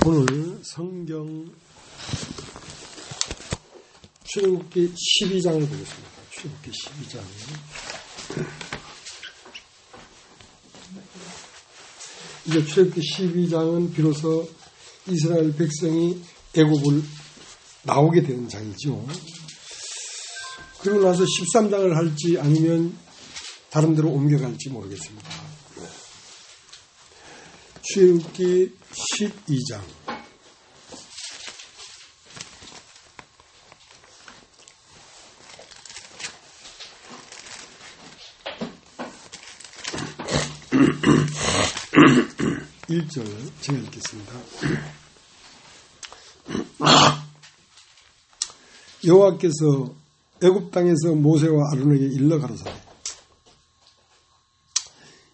오늘 성경 출애굽기 12장을 보겠습니다. 출애굽기 12장. 이제 출애굽기 12장은 비로소 이스라엘 백성이 애굽을 나오게 되는 장이죠. 그러고 나서 13장을 할지 아니면 다른 데로 옮겨갈지 모르겠습니다. 출애굽기 12장. (1절) 제가 읽겠습니다. 여호와께서 애굽 땅에서 모세와 아론에게 일러 가로사대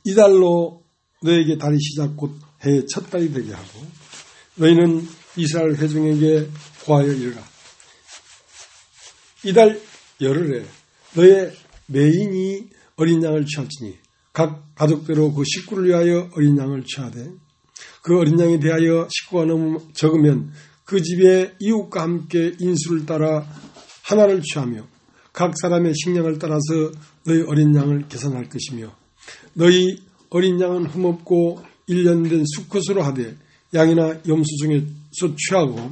이달로 너에게 달이 시작 곧 해의 첫 달이 되게 하고 너희는 이스라엘 회중에게 고하여 이르라. 이달 열흘에 너의 매인이 어린 양을 취할지니 각 가족대로 그 식구를 위하여 어린 양을 취하되 그 어린 양에 대하여 식구가 너무 적으면 그 집의 이웃과 함께 인수를 따라 하나를 취하며 각 사람의 식량을 따라서 너희 어린 양을 계산할 것이며 너희 어린 양은 흠없고 1년 된 수컷으로 하되 양이나 염소 중에서 취하고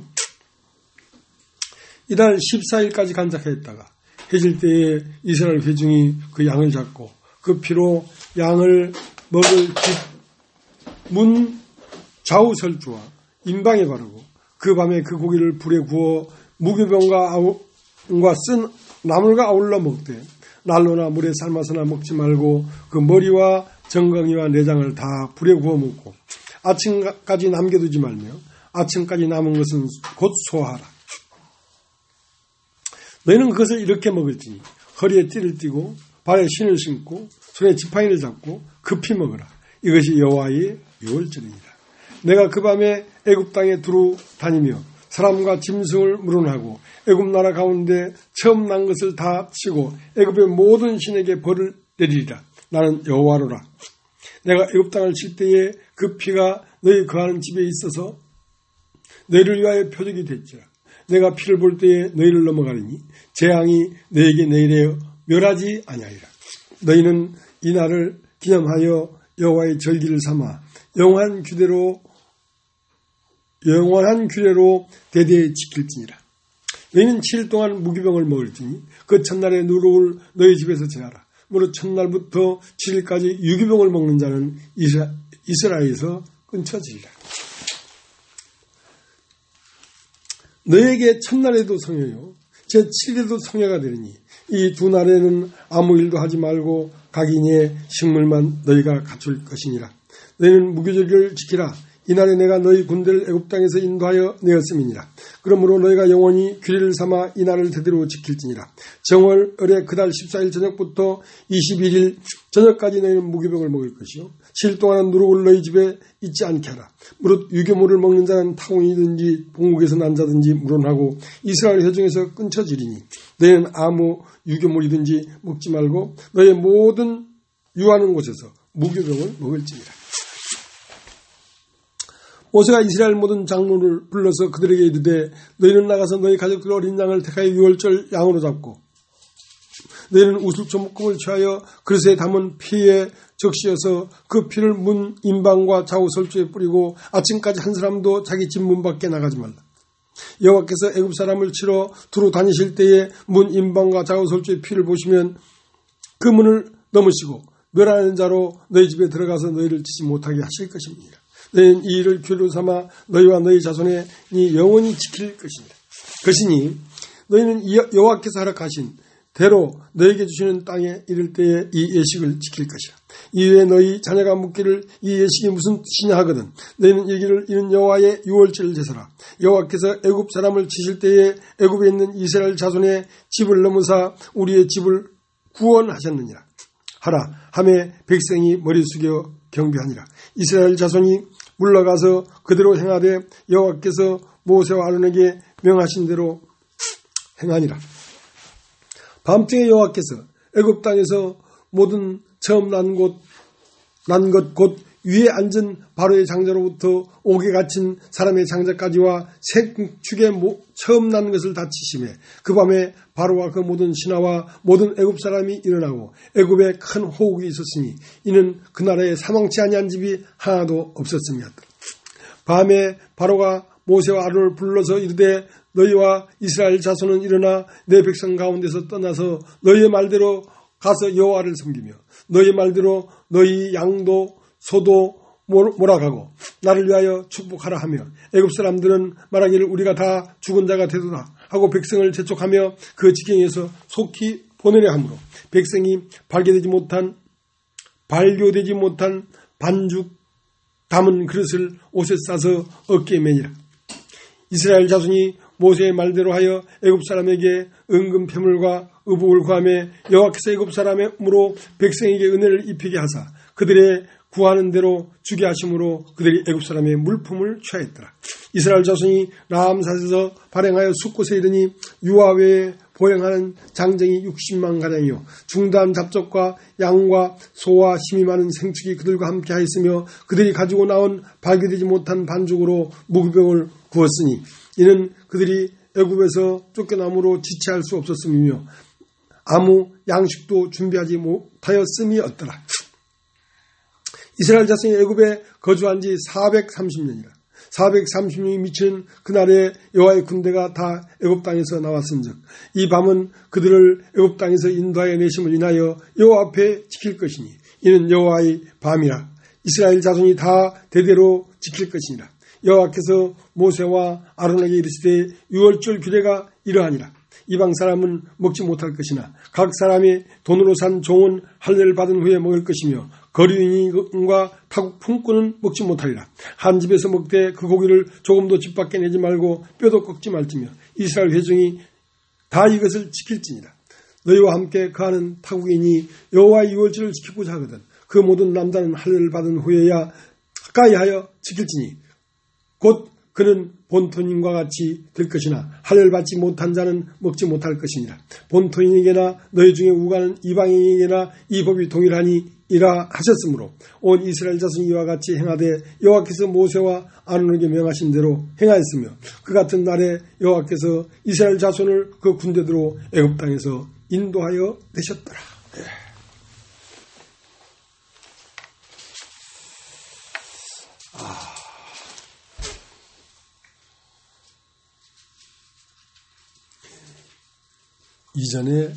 이달 14일까지 간작하였다가 해질 때에 이스라엘 회중이 그 양을 잡고 그 피로 양을 먹을 집 문 좌우 설주와 임방에 바르고 그 밤에 그 고기를 불에 구워 무교병과 쓴 나물과 아울러 먹되 난로나 물에 삶아서나 먹지 말고 그 머리와 정강이와 내장을 다 불에 구워 먹고 아침까지 남겨두지 말며 아침까지 남은 것은 곧 소화하라. 너희는 그것을 이렇게 먹을지니 허리에 띠를 띠고 발에 신을 신고 손에 지팡이를 잡고 급히 먹으라. 이것이 여호와의 유월절이니라. 내가 그 밤에 애굽 땅에 두루 다니며 사람과 짐승을 물어나고 애굽 나라 가운데 처음 난 것을 다 치고 애굽의 모든 신에게 벌을 내리리라. 나는 여호와로라. 내가 애굽 땅을 칠 때에 그 피가 너희 거하는 집에 있어서 너희를 위하여 표적이 됐지라. 내가 피를 볼 때에 너희를 넘어가리니 재앙이 너희에게 내일에 멸하지 아니하리라. 너희는 이 날을 기념하여 여호와의 절기를 삼아 영원한 규례로 대대에 지킬지니라. 너희는 7일 동안 무기병을 먹을지니 그 첫날에 누룩을 너희 집에서 제하라. 무릇 첫날부터 7일까지 유기병을 먹는 자는 이스라엘에서 끊쳐지리라. 너에게 첫날에도 성회요 제7일에도 성회가 되리니 이 두 날에는 아무 일도 하지 말고 각인의 식물만 너희가 갖출 것이니라. 너희는 무교절기를 지키라. 이날에 내가 너희 군대를 애굽 땅에서 인도하여 내었음이니라. 그러므로 너희가 영원히 규례를 삼아 이 날을 대대로 지킬지니라. 정월에 그달 14일 저녁부터 21일 저녁까지 너희는 무교병을 먹을 것이요 7일 동안은 누룩을 너희 집에 있지 않게 하라. 무릇 유교물을 먹는 자는 타국이든지 본국에서 난 자든지 물론하고 이스라엘 회중에서 끊쳐지리니 너희는 아무 유교물이든지 먹지 말고 너희의 모든 유하는 곳에서 무교병을 먹을지니라. 모세가 이스라엘 모든 장로를 불러서 그들에게 이르되 너희는 나가서 너희 가족들 어린 양을 택하여 유월절 양으로 잡고 너희는 우슬초목금을 취하여 그릇에 담은 피에 적시어서 그 피를 문 임방과 좌우 설주에 뿌리고 아침까지 한 사람도 자기 집 문 밖에 나가지 말라. 여호와께서 애굽 사람을 치러 두루 다니실 때에 문 임방과 좌우 설주의 피를 보시면 그 문을 넘으시고 멸하는 자로 너희 집에 들어가서 너희를 치지 못하게 하실 것입니다. 너희는 이 일을 규례로 삼아 너희와 너희 자손이 영원히 지킬 것입니다. 것이니 너희는 여호와께서 허락하신 대로 너희에게 주시는 땅에 이를 때에 이 예식을 지킬 것이라. 이후에 너희 자녀가 묻기를 이 예식이 무슨 뜻이냐 하거든 너희는 얘기를 이는 여호와의 유월절 제사라. 여호와께서 애굽 사람을 치실 때에 애굽에 있는 이스라엘 자손의 집을 넘으사 우리의 집을 구원하셨느니라 하라 하매 백성이 머리 숙여 경배하니라. 이스라엘 자손이 물러가서 그대로 행하되 여호와께서 모세와 아론에게 명하신 대로 행하니라. 밤중에 여호와께서 애굽 땅에서 모든 처음 난 것 곧 위에 앉은 바로의 장자로부터 옥에 갇힌 사람의 장자까지와 생축에 처음 난 것을 다 치심에 그 밤에 바로와 그 모든 신하와 모든 애굽 사람이 일어나고 애굽에 큰 호국이 있었으니 이는 그 나라에 사망치 아니한 집이 하나도 없었음이었다. 밤에 바로가 모세와 아론을 불러서 이르되 너희와 이스라엘 자손은 일어나 내 백성 가운데서 떠나서 너희의 말대로 가서 여호와를 섬기며 너희 말대로 너희 양도 소도 몰아가고 나를 위하여 축복하라 하며 애굽 사람들은 말하기를 우리가 다 죽은 자가 되도다 하고 백성을 재촉하며 그 지경에서 속히 보내려 하므로 백성이 발교되지 못한 반죽 담은 그릇을 옷에 싸서 어깨에 매니라. 이스라엘 자손이 모세의 말대로 하여 애굽 사람에게 은금 패물과 의복을 구하며 여호와께서 애굽 사람으로 백성에게 은혜를 입히게 하사 그들의 구하는 대로 주게 하심으로 그들이 애굽 사람의 물품을 취하였더라. 이스라엘 자손이 라암삿에서 발행하여 숫곳에 이르니 유아 외에 보행하는 장정이 60만 가량이요 중단 잡적과 양과 소와 힘이 많은 생축이 그들과 함께 하였으며 그들이 가지고 나온 발견되지 못한 반죽으로 무교병을 구웠으니 이는 그들이 애굽에서 쫓겨남으로 지체할 수 없었음이며 아무 양식도 준비하지 못하였음이었더라. 이스라엘 자손이 애굽에 거주한 지 430년이라. 430년이 미치는 그날에 여호와의 군대가 다 애굽 땅에서 나왔은즉 이 밤은 그들을 애굽 땅에서 인도하여 내심을 인하여 여호와 앞에 지킬 것이니 이는 여호와의 밤이라. 이스라엘 자손이 다 대대로 지킬 것이니라. 여호와께서 모세와 아론에게 이르시되 유월절 규례가 이러하니라. 이방 사람은 먹지 못할 것이나 각 사람이 돈으로 산 종은 할례를 받은 후에 먹을 것이며 거류인과 타국 품꾼은 먹지 못하리라. 한 집에서 먹되 그 고기를 조금도 집 밖에 내지 말고 뼈도 꺾지 말지며 이스라엘 회중이 다 이것을 지킬지니라. 너희와 함께 거하는 타국인이 여호와의 유월절을 지키고자 하거든 그 모든 남자는 할례를 받은 후에야 가까이 하여 지킬지니 곧 그는 본토인과 같이 될 것이나 할례를 받지 못한 자는 먹지 못할 것이니라. 본토인에게나 너희 중에 우가는 이방인에게나 이 법이 동일하니 이라 하셨으므로 온 이스라엘 자손이 이와 같이 행하되 여호와께서 모세와 아론에게 명하신 대로 행하였으며 그 같은 날에 여호와께서 이스라엘 자손을 그 군대대로 애굽 땅에서 인도하여 내셨더라. 네. 이전에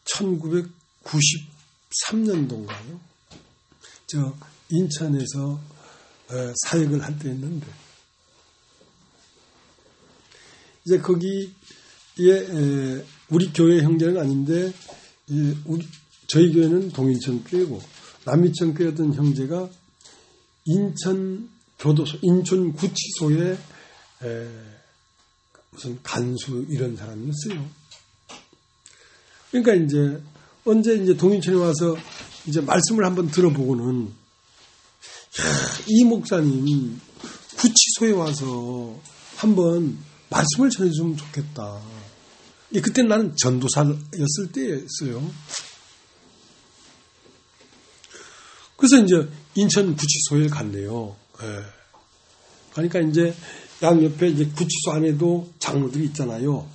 1993년도인가요? 저 인천에서 사역을 할 때 했는데 이제 거기에 우리 교회 형제는 아닌데 저희 교회는 동인천 교회고 남이천 교회였던 형제가 인천 교도소 인천 구치소에 무슨 간수 이런 사람이었어요. 그러니까 이제 언제 이제 동인천에 와서 이제 말씀을 한번 들어보고는 이 목사님 구치소에 와서 한번 말씀을 전해주면 좋겠다. 그때 나는 전도사였을 때였어요. 그래서 이제 인천 구치소에 갔네요. 그러니까 이제 양옆에 이제 구치소 안에도 장로들이 있잖아요.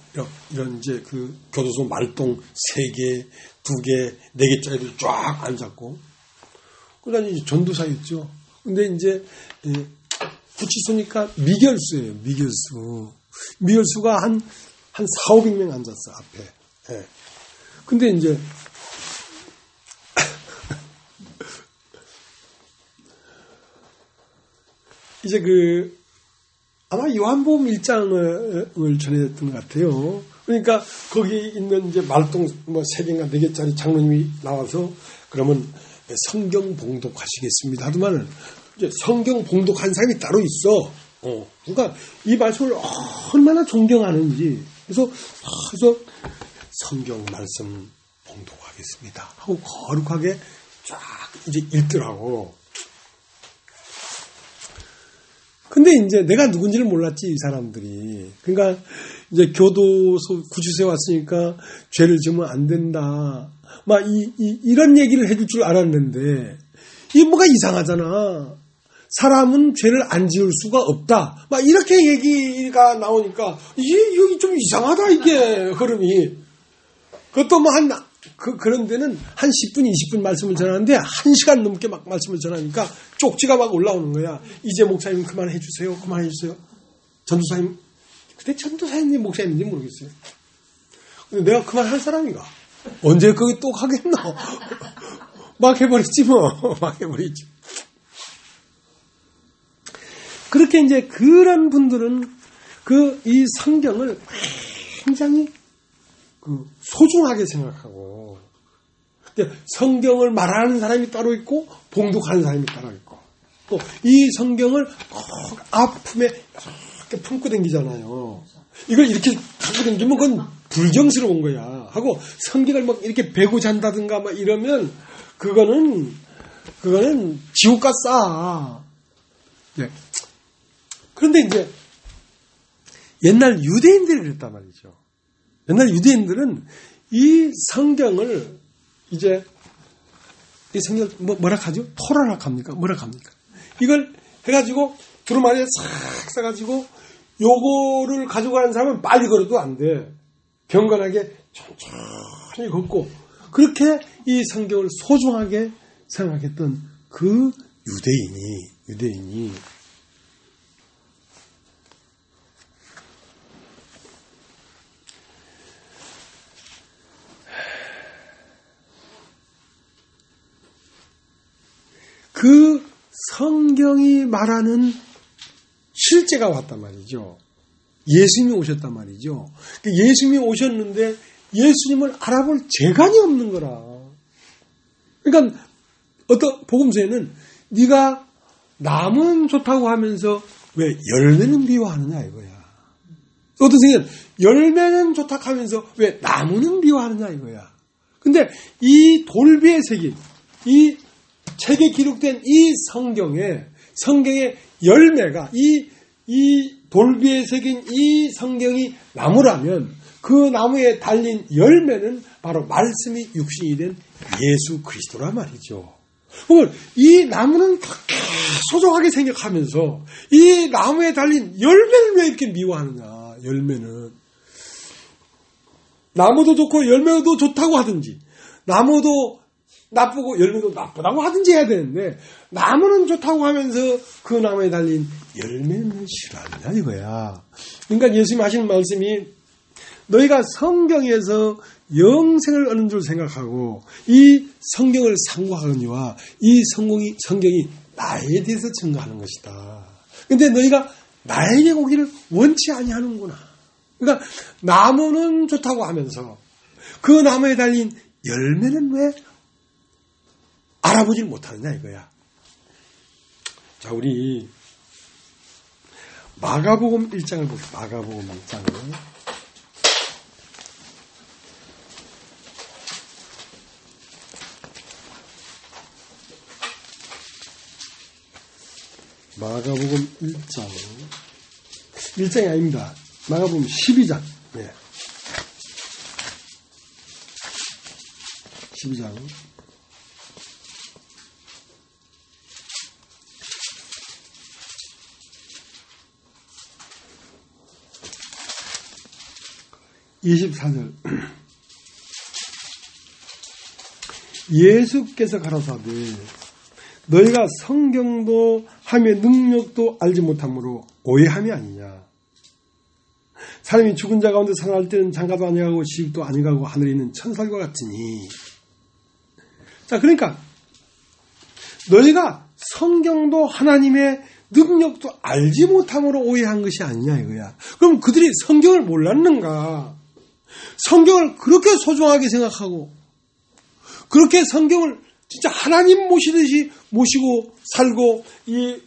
이런 이제 그 교도소 말동 3개, 2개, 4개짜리를 쫙 앉았고. 그러니까 이제 전도사였죠. 근데 이제 구치소니까 미결수예요. 미결수. 미결수가 한 400~500명 앉았어, 앞에. 근데 이제 이제 아마 요한복음 1장을 전해졌던 것 같아요. 그러니까 거기 있는 이제 말동 3개인가 4개짜리 장로님이 나와서 그러면 성경 봉독하시겠습니다 하더만은 이제 성경 봉독한 사람이 따로 있어. 그러니까 이 말씀을 얼마나 존경하는지. 그래서 성경 말씀 봉독하겠습니다 하고 거룩하게 쫙 이제 읽더라고. 근데 이제 내가 누군지를 몰랐지, 이 사람들이. 그러니까 이제 교도소 구치소에 왔으니까 죄를 지으면 안 된다. 막 이런 얘기를 해줄 줄 알았는데 이게 뭐가 이상하잖아. 사람은 죄를 안 지을 수가 없다. 막 이렇게 얘기가 나오니까 여기 좀 이상하다 이게 흐름이. 그것도 뭐 그런 데는 한 10분, 20분 말씀을 전하는데 1시간 넘게 막 말씀을 전하니까 쪽지가 막 올라오는 거야. 이제 목사님 그만해 주세요. 그만해 주세요. 전도사님. 그때 전도사님이 목사님인지 모르겠어요. 근데 내가 그만할 사람인가? 언제 그게 또 하겠노? 막 해버렸지 뭐. 막 해버리지. 그렇게 이제 그런 분들은 이 성경을 굉장히 소중하게 생각하고, 성경을 말하는 사람이 따로 있고 봉독하는 사람이 따로 있고, 또 이 성경을 꼭 아픔에 이렇게 품고 다니잖아요. 이걸 이렇게 갖고 다니면 그건 불경스러운 거야. 하고 성경을 막 이렇게 베고 잔다든가 막 이러면 그거는 지옥과 싸. 네. 그런데 이제 옛날 유대인들이 그랬단 말이죠. 옛날 유대인들은 이 성경을 이제 이 성경을 뭐라 하죠? 토라라 합니까? 뭐라 합니까? 이걸 해가지고 두루마리에 싹 싸가지고 요거를 가지고 가는 사람은 빨리 걸어도 안 돼. 경건하게 천천히 걷고 그렇게 이 성경을 소중하게 생각했던 그 유대인이 그 성경이 말하는 실제가 왔단 말이죠. 예수님이 오셨단 말이죠. 예수님이 오셨는데 예수님을 알아볼 재간이 없는 거라. 그러니까 어떤 복음서에는 네가 나무는 좋다고 하면서 왜 열매는 미워하느냐 이거야. 어떤 생각은 열매는 좋다고 하면서 왜 나무는 미워하느냐 이거야. 근데 이 돌비의 색이 이 책에 기록된 이 성경의 열매가 이 돌비에 새긴 이 성경이 나무라면 그 나무에 달린 열매는 바로 말씀이 육신이 된 예수 그리스도란 말이죠. 그러면 이 나무는 소중하게 생각하면서 이 나무에 달린 열매를 왜 이렇게 미워하느냐. 열매는 나무도 좋고 열매도 좋다고 하든지 나무도 나쁘고 열매도 나쁘다고 하든지 해야 되는데 나무는 좋다고 하면서 그 나무에 달린 열매는 싫어하느냐 이거야. 그러니까 예수님 하시는 말씀이 너희가 성경에서 영생을 얻는 줄 생각하고 이 성경을 상고하거니와 이 성경이 나에 대해서 증거하는 것이다. 근데 너희가 나에게 오기를 원치 아니하는구나. 그러니까 나무는 좋다고 하면서 그 나무에 달린 열매는 왜 알아보질 못하느냐 이거야. 자, 우리 마가복음 1장을 봅시다. 마가복음 1장을. 마가복음 1장. 1장이 아닙니다. 마가복음 12장. 네. 12장. 24절. 예수께서 가라사대 너희가 성경도 함의 능력도 알지 못함으로 오해함이 아니냐. 사람이 죽은 자 가운데 살아날 때는 장가도 아니하고 시집도 아니하고 하늘에 있는 천사들과 같으니. 자, 그러니까 너희가 성경도 하나님의 능력도 알지 못함으로 오해한 것이 아니냐 이거야. 그럼 그들이 성경을 몰랐는가? 성경을 그렇게 소중하게 생각하고 그렇게 성경을 진짜 하나님 모시듯이 모시고 살고 이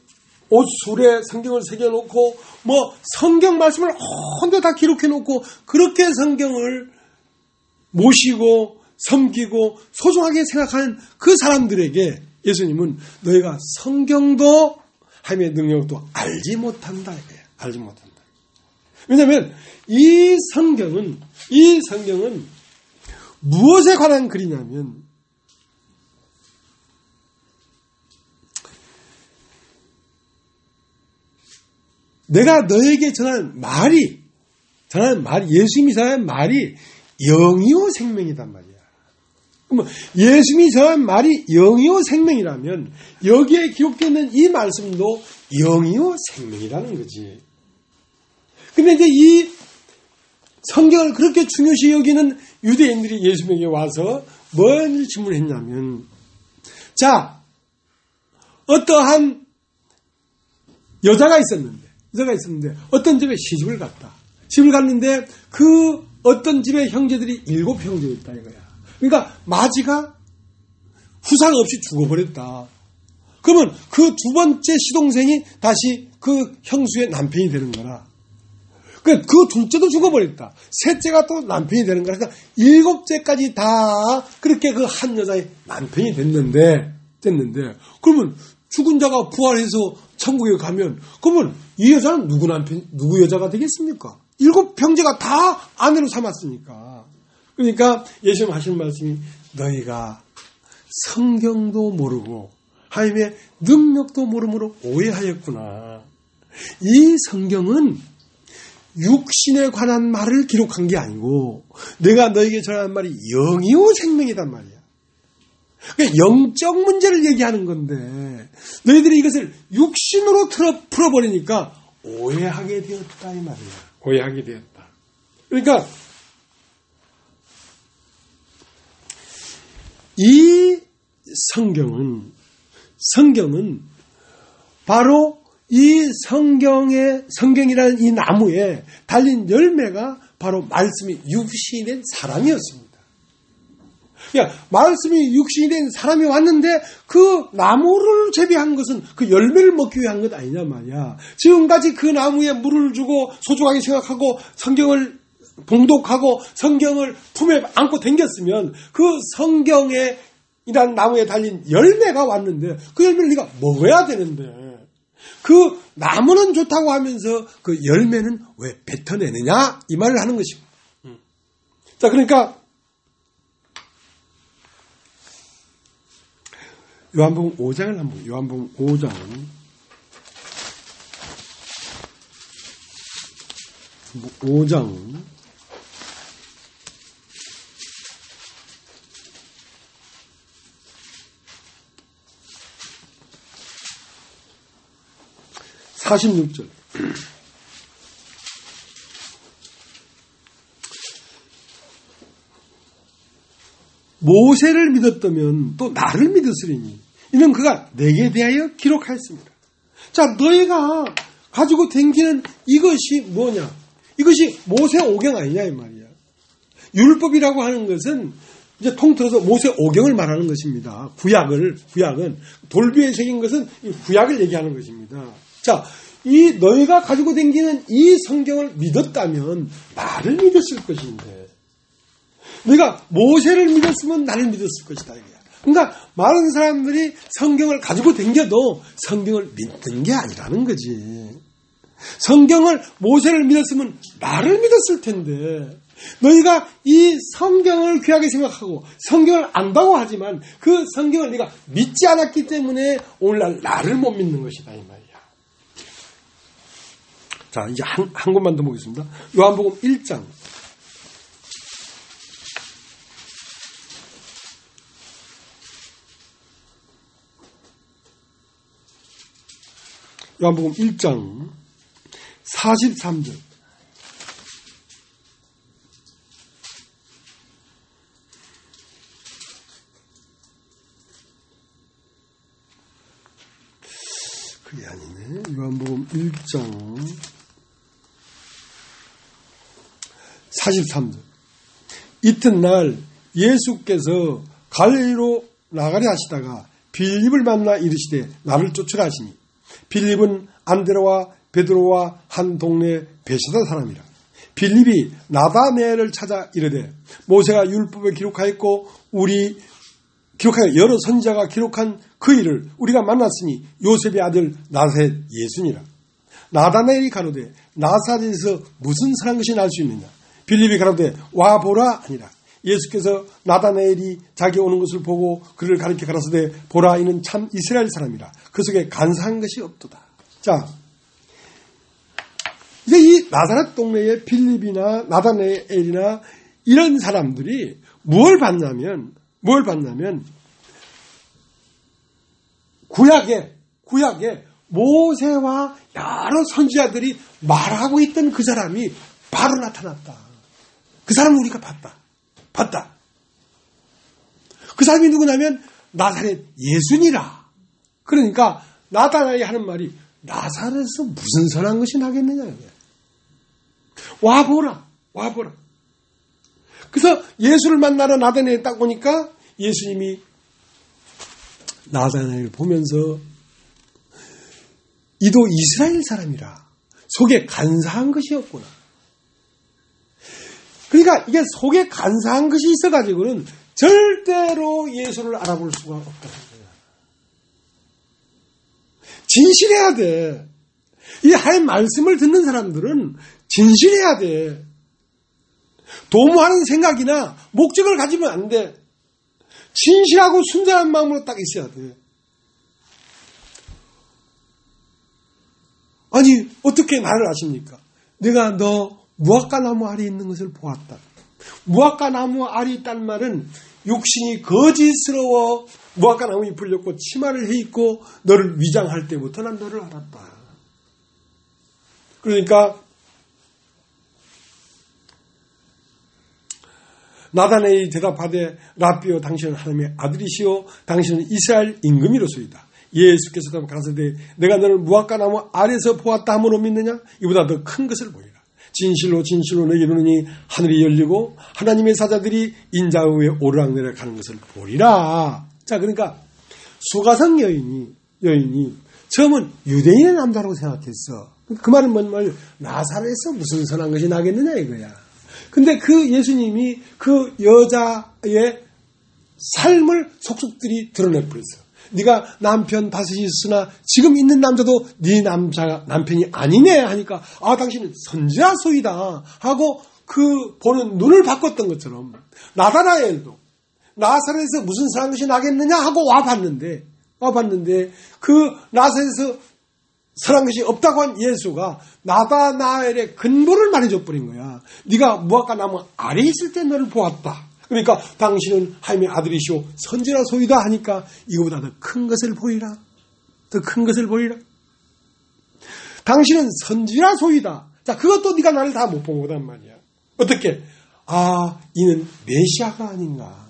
옷술에 성경을 새겨놓고 뭐 성경 말씀을 혼자 다 기록해놓고 그렇게 성경을 모시고 섬기고 소중하게 생각하는 그 사람들에게 예수님은 너희가 성경도 하나님의 능력도 알지 못한다 이거예요. 알지 못한다. 왜냐하면 이 성경은 무엇에 관한 글이냐면 내가 너에게 전하는 말이 예수님이 전하는 말이 영이요 생명이단 말이야. 그러면 예수님이 전하는 말이 영이요 생명이라면 여기에 기록되어 있는 이 말씀도 영이요 생명이라는 거지. 근데 이제 이 성경을 그렇게 중요시 여기는 유대인들이 예수님에게 와서 뭔 질문을 했냐면, 자, 어떠한 여자가 있었는데 어떤 집에 시집을 갔다. 집을 갔는데 그 어떤 집의 형제들이 7형제였다 이거야. 그러니까 마지가 후상 없이 죽어버렸다. 그러면 그 두 번째 시동생이 다시 그 형수의 남편이 되는 거라. 그 둘째도 죽어버렸다. 셋째가 또 남편이 되는 거라. 그러니까 7째까지 다 그렇게 그 한 여자의 남편이 됐는데 그러면 죽은 자가 부활해서 천국에 가면 그러면 이 여자는 누구 여자가 되겠습니까? 7형제가 다 아내로 삼았으니까. 그러니까 예수님 하시는 말씀이 너희가 성경도 모르고 하나님의 능력도 모르므로 오해하였구나. 이 성경은 육신에 관한 말을 기록한 게 아니고 내가 너에게 전하는 말이 영이요 생명이단 말이야. 그러니까 영적 문제를 얘기하는 건데 너희들이 이것을 육신으로 풀어버리니까 오해하게 되었다 이 말이야. 오해하게 되었다. 그러니까 이 성경은 바로 이 성경이라는 이 나무에 달린 열매가 바로 말씀이 육신이 된 사람이었습니다. 그러니까 말씀이 육신이 된 사람이 왔는데 그 나무를 재배한 것은 그 열매를 먹기 위한 것 아니냐 말이야. 지금까지 그 나무에 물을 주고 소중하게 생각하고 성경을 봉독하고 성경을 품에 안고 댕겼으면 그 성경에 이란 나무에 달린 열매가 왔는데 그 열매를 네가 먹어야 되는데 그 나무는 좋다고 하면서 그 열매는 왜 뱉어내느냐 이 말을 하는 것이고. 자, 그러니까 요한복음 5장을 한번 요한복음 5장 46절. 모세를 믿었다면 또 나를 믿었으리니 이는 그가 내게 대하여 기록하였습니다. 자, 너희가 가지고 댕기는 이것이 뭐냐? 이것이 모세 오경 아니냐 이 말이야. 율법이라고 하는 것은 이제 통틀어서 모세 오경을 말하는 것입니다. 구약은 돌비에 새긴 것은 이 구약을 얘기하는 것입니다. 자, 이 너희가 가지고 댕기는 이 성경을 믿었다면 나를 믿었을 것인데 너희가 모세를 믿었으면 나를 믿었을 것이다 이거야. 그러니까 많은 사람들이 성경을 가지고 댕겨도 성경을 믿는 게 아니라는 거지. 성경을 모세를 믿었으면 나를 믿었을 텐데 너희가 이 성경을 귀하게 생각하고 성경을 안다고 하지만 그 성경을 네가 믿지 않았기 때문에 오늘날 나를 못 믿는 것이다 이 말이야. 자, 이제 한 곳만 더 보겠습니다. 요한복음 1장. 요한복음 1장 43절. 그게 아니네. 요한복음 1장 43절. 이튿날 예수께서 갈릴리로 나가려 하시다가 빌립을 만나 이르시되 나를 쫓으라 하시니 빌립은 안드레와 베드로와 한 동네 베세다 사람이라. 빌립이 나다네엘을 찾아 이르되 모세가 율법에 기록하였고 기록하여 여러 선지자가 기록한 그 일을 우리가 만났으니 요셉의 아들 나사렛 예수니라. 나다네엘이 가로되 나사렛에서 무슨 선한 것이 날 수 있느냐. 빌립이 가로되 와보라 하니라. 예수께서 나다네엘이 자기 오는 것을 보고 그를 가리켜 가라사대 보라 이는 참 이스라엘 사람이라. 그 속에 간사한 것이 없도다. 자, 이제 이 나사렛 동네의 빌립이나 나다나엘이나 이런 사람들이 뭘 봤냐면 구약에 모세와 여러 선지자들이 말하고 있던 그 사람이 바로 나타났다. 그 사람을 우리가 봤다. 그 사람이 누구냐면 나사렛 예수니라. 그러니까 나다나엘이 하는 말이 나사렛에서 무슨 선한 것이 나겠느냐. 와보라. 그래서 예수를 만나러 나다나엘에 딱 오니까 예수님이 나다나엘을 보면서 이도 이스라엘 사람이라 속에 간사한 것이었구나. 그러니까 이게 속에 간사한 것이 있어가지고는 절대로 예수를 알아볼 수가 없다는 거야. 진실해야 돼. 이 하나님 말씀을 듣는 사람들은 진실해야 돼. 도모하는 생각이나 목적을 가지면 안 돼. 진실하고 순전한 마음으로 딱 있어야 돼. 아니 어떻게 나를 아십니까? 내가 너 무화과 나무 알이 있는 것을 보았다. 무화과 나무 알이 있다는 말은 육신이 거짓스러워 무화과 나무 잎을 엮고 치마를 해 입고 너를 위장할 때부터 난 너를 알았다. 그러니까 나다나엘이 대답하되 라삐오 당신은 하나님의 아들이시오 당신은 이스라엘 임금이로소이다. 예수께서도 가라사대 내가 너를 무화과 나무 아래서 보았다 함으로 믿느냐? 이보다 더 큰 것을 보이라. 진실로 너에게 이르노니 하늘이 열리고 하나님의 사자들이 인자 위에 오르락내리락 하는 것을 보리라. 자, 그러니까 수가성 여인이 처음은 유대인의 남자라고 생각했어. 그 말은 뭔 말? 나사렛에서 무슨 선한 것이 나겠느냐 이거야. 근데 그 예수님이 그 여자의 삶을 속속들이 드러내버렸어요. 네가 남편 다섯이 있으나 지금 있는 남자도 네 남편이 아니네 하니까 당신은 선지자소이다 하고 그 보는 눈을 바꿨던 것처럼 나다나엘도 나사렛에서 무슨 선한 것이 나겠느냐 하고 와봤는데 그 나사렛에서 선한 것이 없다고 한 예수가 나다나엘의 근본을 말해줘버린 거야. 네가 무화과 나무 아래 있을 때 너를 보았다. 그러니까 당신은 하나님의 아들이시오 선지자소이다 하니까 이거보다 더 큰 것을 보이라. 더 큰 것을 보이라. 당신은 선지자소이다. 자, 그것도 네가 나를 다 못 본 거단 말이야. 어떻게? 이는 메시아가 아닌가.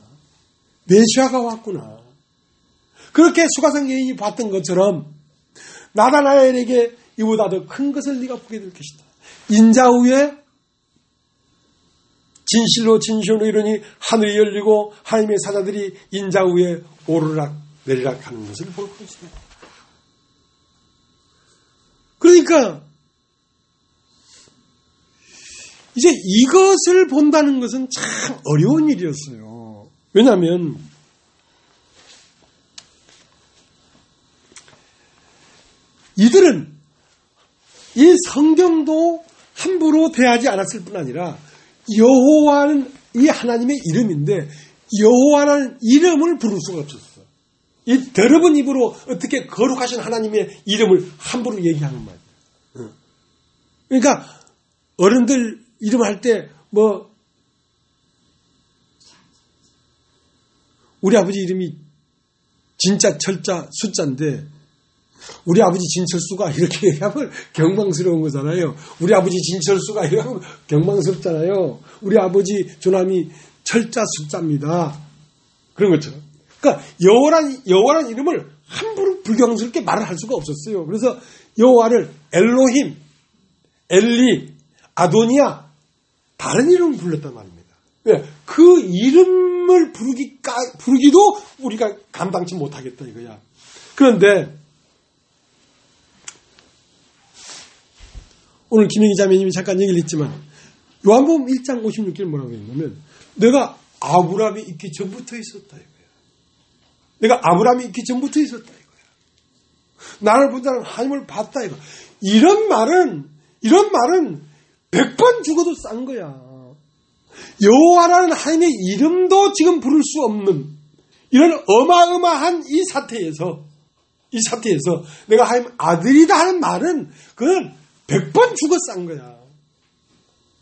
메시아가 왔구나. 그렇게 수가성 여인이 봤던 것처럼 나다나엘에게 이보다 더 큰 것을 네가 보게 될 것이다. 인자 후에 진실로 이르니 하늘이 열리고 하나님의 사자들이 인자 위에 오르락 내리락 하는 것을 볼 것이다. 그러니까 이제 이것을 본다는 것은 참 어려운 일이었어요. 왜냐하면 이들은 이 성경도 함부로 대하지 않았을 뿐 아니라 여호와는 이 하나님의 이름인데 여호와라는 이름을 부를 수가 없었어. 이 더러운 입으로 어떻게 거룩하신 하나님의 이름을 함부로 얘기하는 말이야. 그러니까 어른들 이름할 때 우리 아버지 이름이 진짜 철자 숫자인데 우리 아버지 진철수가 이렇게 얘기하면 경망스러운 거잖아요. 우리 아버지 진철수가 이렇게 하면 경망스럽잖아요. 우리 아버지 조남이 철자 숫자입니다. 그런 것처럼. 그러니까 여호와라는 이름을 함부로 불경스럽게 말을 할 수가 없었어요. 그래서 여호와를 엘로힘, 엘리, 아도니아 다른 이름을 불렀단 말입니다. 왜? 그 이름을 부르기도 우리가 감당치 못하겠다 이거야. 그런데 오늘 김영희 자매님이 잠깐 얘기를 했지만 요한복음 1장 56절 뭐라고 했냐면 내가 아브라함이 있기 전부터 있었다 이거야. 내가 아브라함이 있기 전부터 있었다 이거야. 나를 본 자는 하나님을 봤다 이거. 이런 말은 100번 죽어도 싼 거야. 여호와라는 하나님의 이름도 지금 부를 수 없는 이런 어마어마한 이 사태에서 내가 하나님 아들이다 하는 말은 그건 100번 죽어 싼 거야.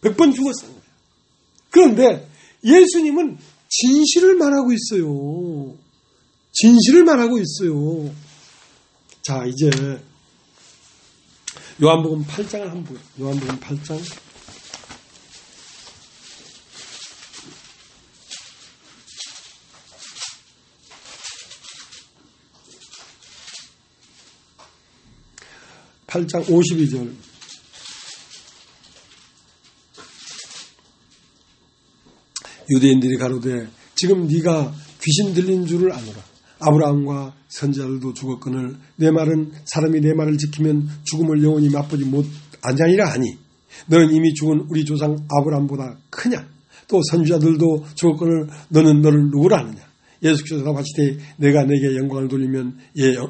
100번 죽어 싼 거야. 그런데 예수님은 진실을 말하고 있어요. 진실을 말하고 있어요. 자, 이제 요한복음 8장을 한번 보요. 요한복음 8장. (8장) 52절. 유대인들이 가로되 지금 네가 귀신 들린 줄을 아노라. 아브라함과 선지자들도 죽었거늘 내 말은 사람이 내 말을 지키면 죽음을 영원히 맛보지 못하니라 하니 너는 이미 죽은 우리 조상 아브라함보다 크냐? 또 선지자들도 죽었거늘 너는 너를 누구라 하느냐? 예수께서 대답하시되 내가 내게 영광을 돌리면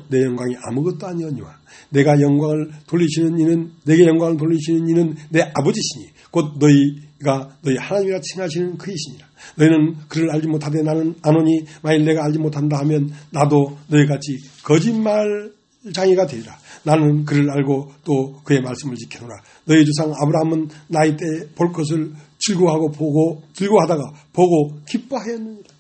내 영광이 아무것도 아니오니와 내가 영광을 돌리시는 이는 내게 영광을 돌리시는 이는 내 아버지시니 곧 너희가 너희 하나님이라 칭하시는 그이시니라. 너희는 그를 알지 못하되 나는 아노니 만일 내가 알지 못한다 하면 나도 너희같이 거짓말장이가 되리라. 나는 그를 알고 또 그의 말씀을 지켜노라. 너희 조상 아브라함은 나이 때 볼 것을 즐거워하다가 보고 기뻐하였느니라.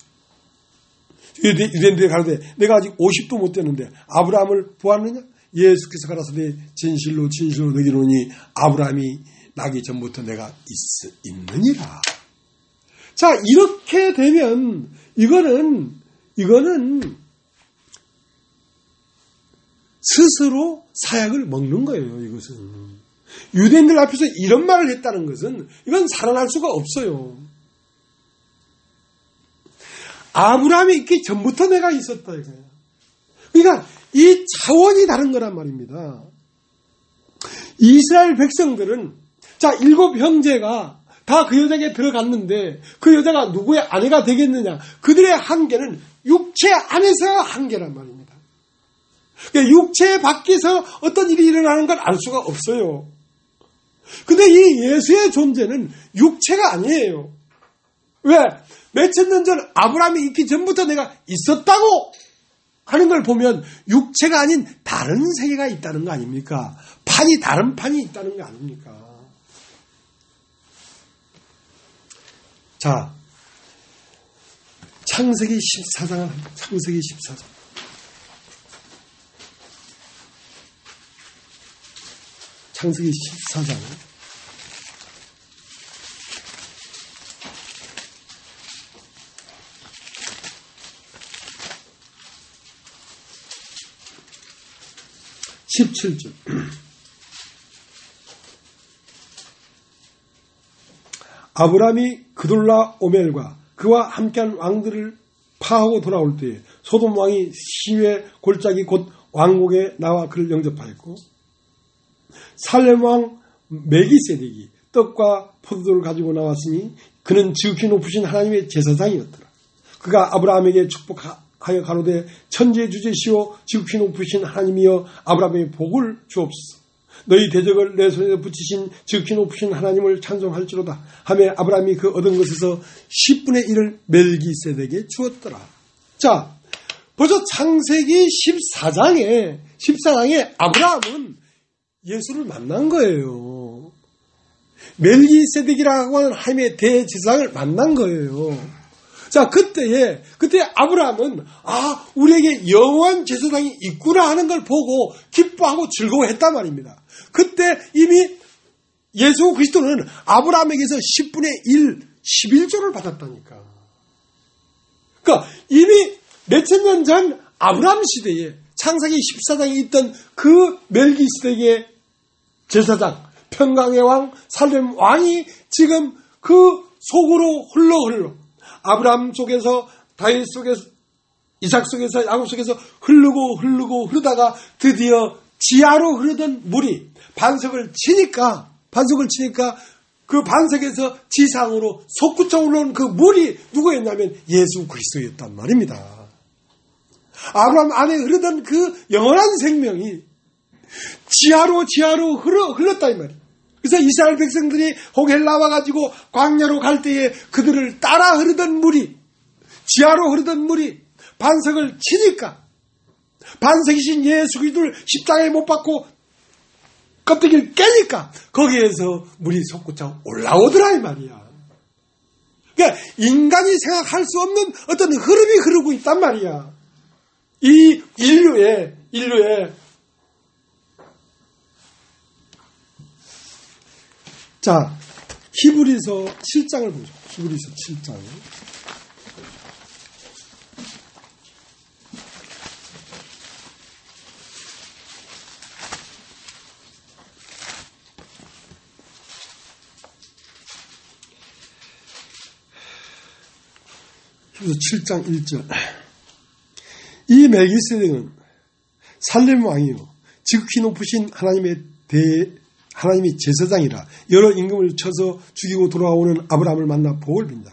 유대인들이 가로되 내가 아직 50도 못 되는데 아브라함을 보았느냐? 예수께서 가라사대 진실로 진실로 너희로니 아브라함이 나기 전부터 내가 있느니라. 자, 이렇게 되면 이거는 스스로 사약을 먹는 거예요. 이것은 유대인들 앞에서 이런 말을 했다는 것은 이건 살아날 수가 없어요. 아브라함이 있기 전부터 내가 있었다 이거예요. 그러니까 이 차원이 다른 거란 말입니다. 이스라엘 백성들은 자 7 형제가 다 그 여자에게 들어갔는데 그 여자가 누구의 아내가 되겠느냐? 그들의 한계는 육체 안에서 한계란 말입니다. 그러니까 육체 밖에서 어떤 일이 일어나는 걸 알 수가 없어요. 근데 이 예수의 존재는 육체가 아니에요. 왜? 몇천 년 전 아브라함이 있기 전부터 내가 있었다고 하는 걸 보면 육체가 아닌 다른 세계가 있다는 거 아닙니까? 다른 판이 있다는 거 아닙니까? 자, 창세기 14장을 창세기 14장. 창세기 14장. 17절. 아브라함이 그돌라 오멜과 그와 함께한 왕들을 파하고 돌아올 때에 소돔 왕이 시외 골짜기 곧 왕국에 나와 그를 영접하였고 살렘 왕 멜기세덱이 떡과 포도를 가지고 나왔으니 그는 지극히 높으신 하나님의 제사장이었더라. 그가 아브라함에게 축복하여 가로되 천지의 주제시오 지극히 높으신 하나님이여 아브라함의 복을 주옵소서. 너희 대적을 내 손에 붙이신 지극히 높으신 하나님을 찬송할지로다 하며 아브라함이 그 얻은 것에서 10분의 1을 멜기세덱에게 주었더라. 자, 벌써 창세기 14장에 아브라함은 예수를 만난 거예요. 멜기세덱이라고 하는 하나님의 대제사장을 만난 거예요. 자, 그때 아브라함은 우리에게 영원한 제사장이 있구나 하는 걸 보고 기뻐하고 즐거워했단 말입니다. 그때 이미 예수 그리스도는 아브라함에게서 10분의 1, 11조를 받았다니까. 그러니까 이미 몇천 년 전 아브라함 시대에 창세기 14장에 있던 그 멜기세덱의 제사장, 평강의 왕, 살렘 왕이 지금 그 속으로 흘러 아브라함 속에서 다윗 속에서 이삭 속에서 야곱 속에서 흐르다가 드디어 지하로 흐르던 물이 반석을 치니까 그 반석에서 지상으로 솟구쳐 올라온 그 물이 누구였냐면 예수 그리스도였단 말입니다. 아브라함 안에 흐르던 그 영원한 생명이 지하로 흘렀다 이 말이에요. 그래서 이스라엘 백성들이 호겔 나와가지고 광야로 갈 때에 그들을 따라 흐르던 물이 지하로 흐르던 물이 반석을 치니까 반석이신 예수 그리스도를 십자가에 못 박고 껍데기를 깨니까 거기에서 물이 솟구쳐 올라오더라 이 말이야. 그러니까 인간이 생각할 수 없는 어떤 흐름이 흐르고 있단 말이야. 이 인류에 자, 히브리서 7장을 보죠. 히브리서 7장. 히브리서 7장 1절. 이 멜기세덱은 살렘 왕이요 지극히 높으신 하나님의 제사장이라 여러 임금을 쳐서 죽이고 돌아오는 아브라함을 만나 복을 빈다.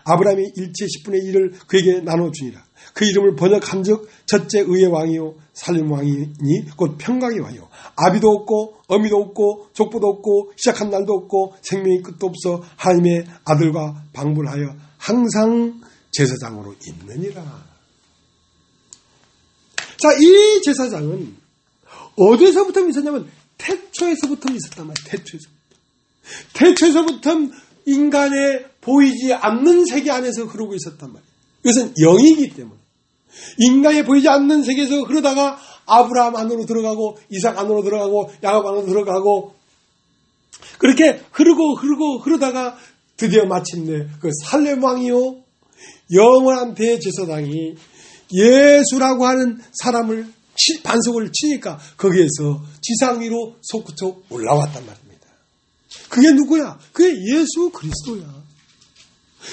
아브라함이 일체 10분의 1을 그에게 나눠주니라. 그 이름을 번역한즉 첫째 의의 왕이요 살렘 왕이니 곧 평강의 왕이요 아비도 없고 어미도 없고 족보도 없고 시작한 날도 없고 생명의 끝도 없어 하나님의 아들과 방불하여 항상 제사장으로 있느니라. 자, 이 제사장은 어디서부터 있었냐면 태초에서부터 있었단 말이에요. 태초에서부터 인간의 보이지 않는 세계 안에서 흐르고 있었단 말이에요. 이것은 영이기 때문에 인간의 보이지 않는 세계에서 흐르다가 아브라함 안으로 들어가고 이삭 안으로 들어가고 야곱 안으로 들어가고 그렇게 흐르다가 드디어 마침내 그 살렘 왕이요 영원한 대제사장이 예수라고 하는 사람을 반석을 치니까 거기에서 지상 위로 솟구쳐 올라왔단 말입니다. 그게 누구야? 그게 예수 그리스도야.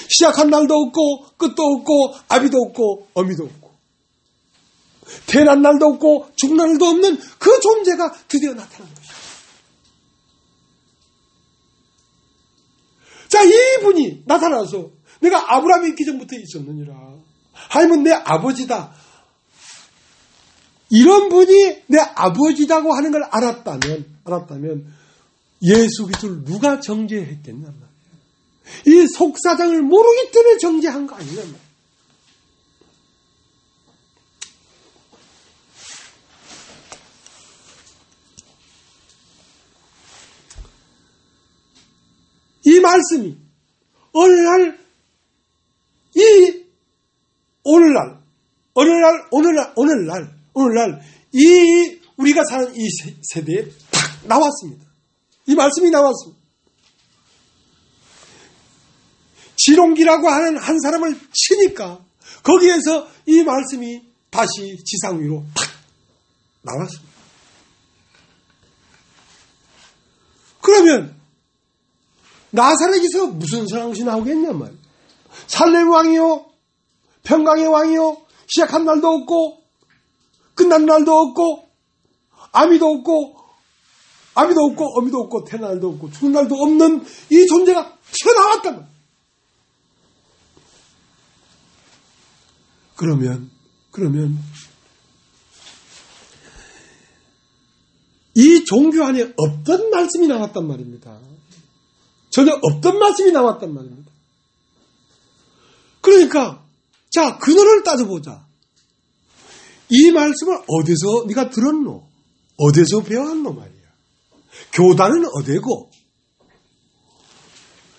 시작한 날도 없고 끝도 없고 아비도 없고 어미도 없고 태어난 날도 없고 죽는 날도 없는 그 존재가 드디어 나타난 것이야. 자, 이분이 나타나서 내가 아브라함이 있기 전부터 있었느니라. 하나님은 내 아버지다. 이런 분이 내 아버지라고 하는 걸 알았다면 예수 그리스도를 누가 정죄했겠냔 말이에요. 이 속사정을 모르기 때문에 정죄한 거 아니냔 말이에요. 이 말씀이 오늘날 이 우리가 사는 이 세대에 딱 나왔습니다. 이 말씀이 나왔습니다. 지롱기라고 하는 한 사람을 치니까 거기에서 이 말씀이 다시 지상 위로 탁 나왔습니다. 그러면 나사렛에서 무슨 상황이 나오겠냔 말이에요. 살렘 왕이요 평강의 왕이요 시작한 날도 없고 끝난 날도 없고 아미도 없고 어미도 없고 태어난 날도 없고 죽는 날도 없는 이 존재가 튀어나왔단 말이에요. 그러면 이 종교 안에 없던 말씀이 나왔단 말입니다. 전혀 없던 말씀이 나왔단 말입니다. 그러니까 자, 근원을 따져보자. 이 말씀을 어디서 네가 들었노? 어디서 배웠노 말이야. 교단은 어디고?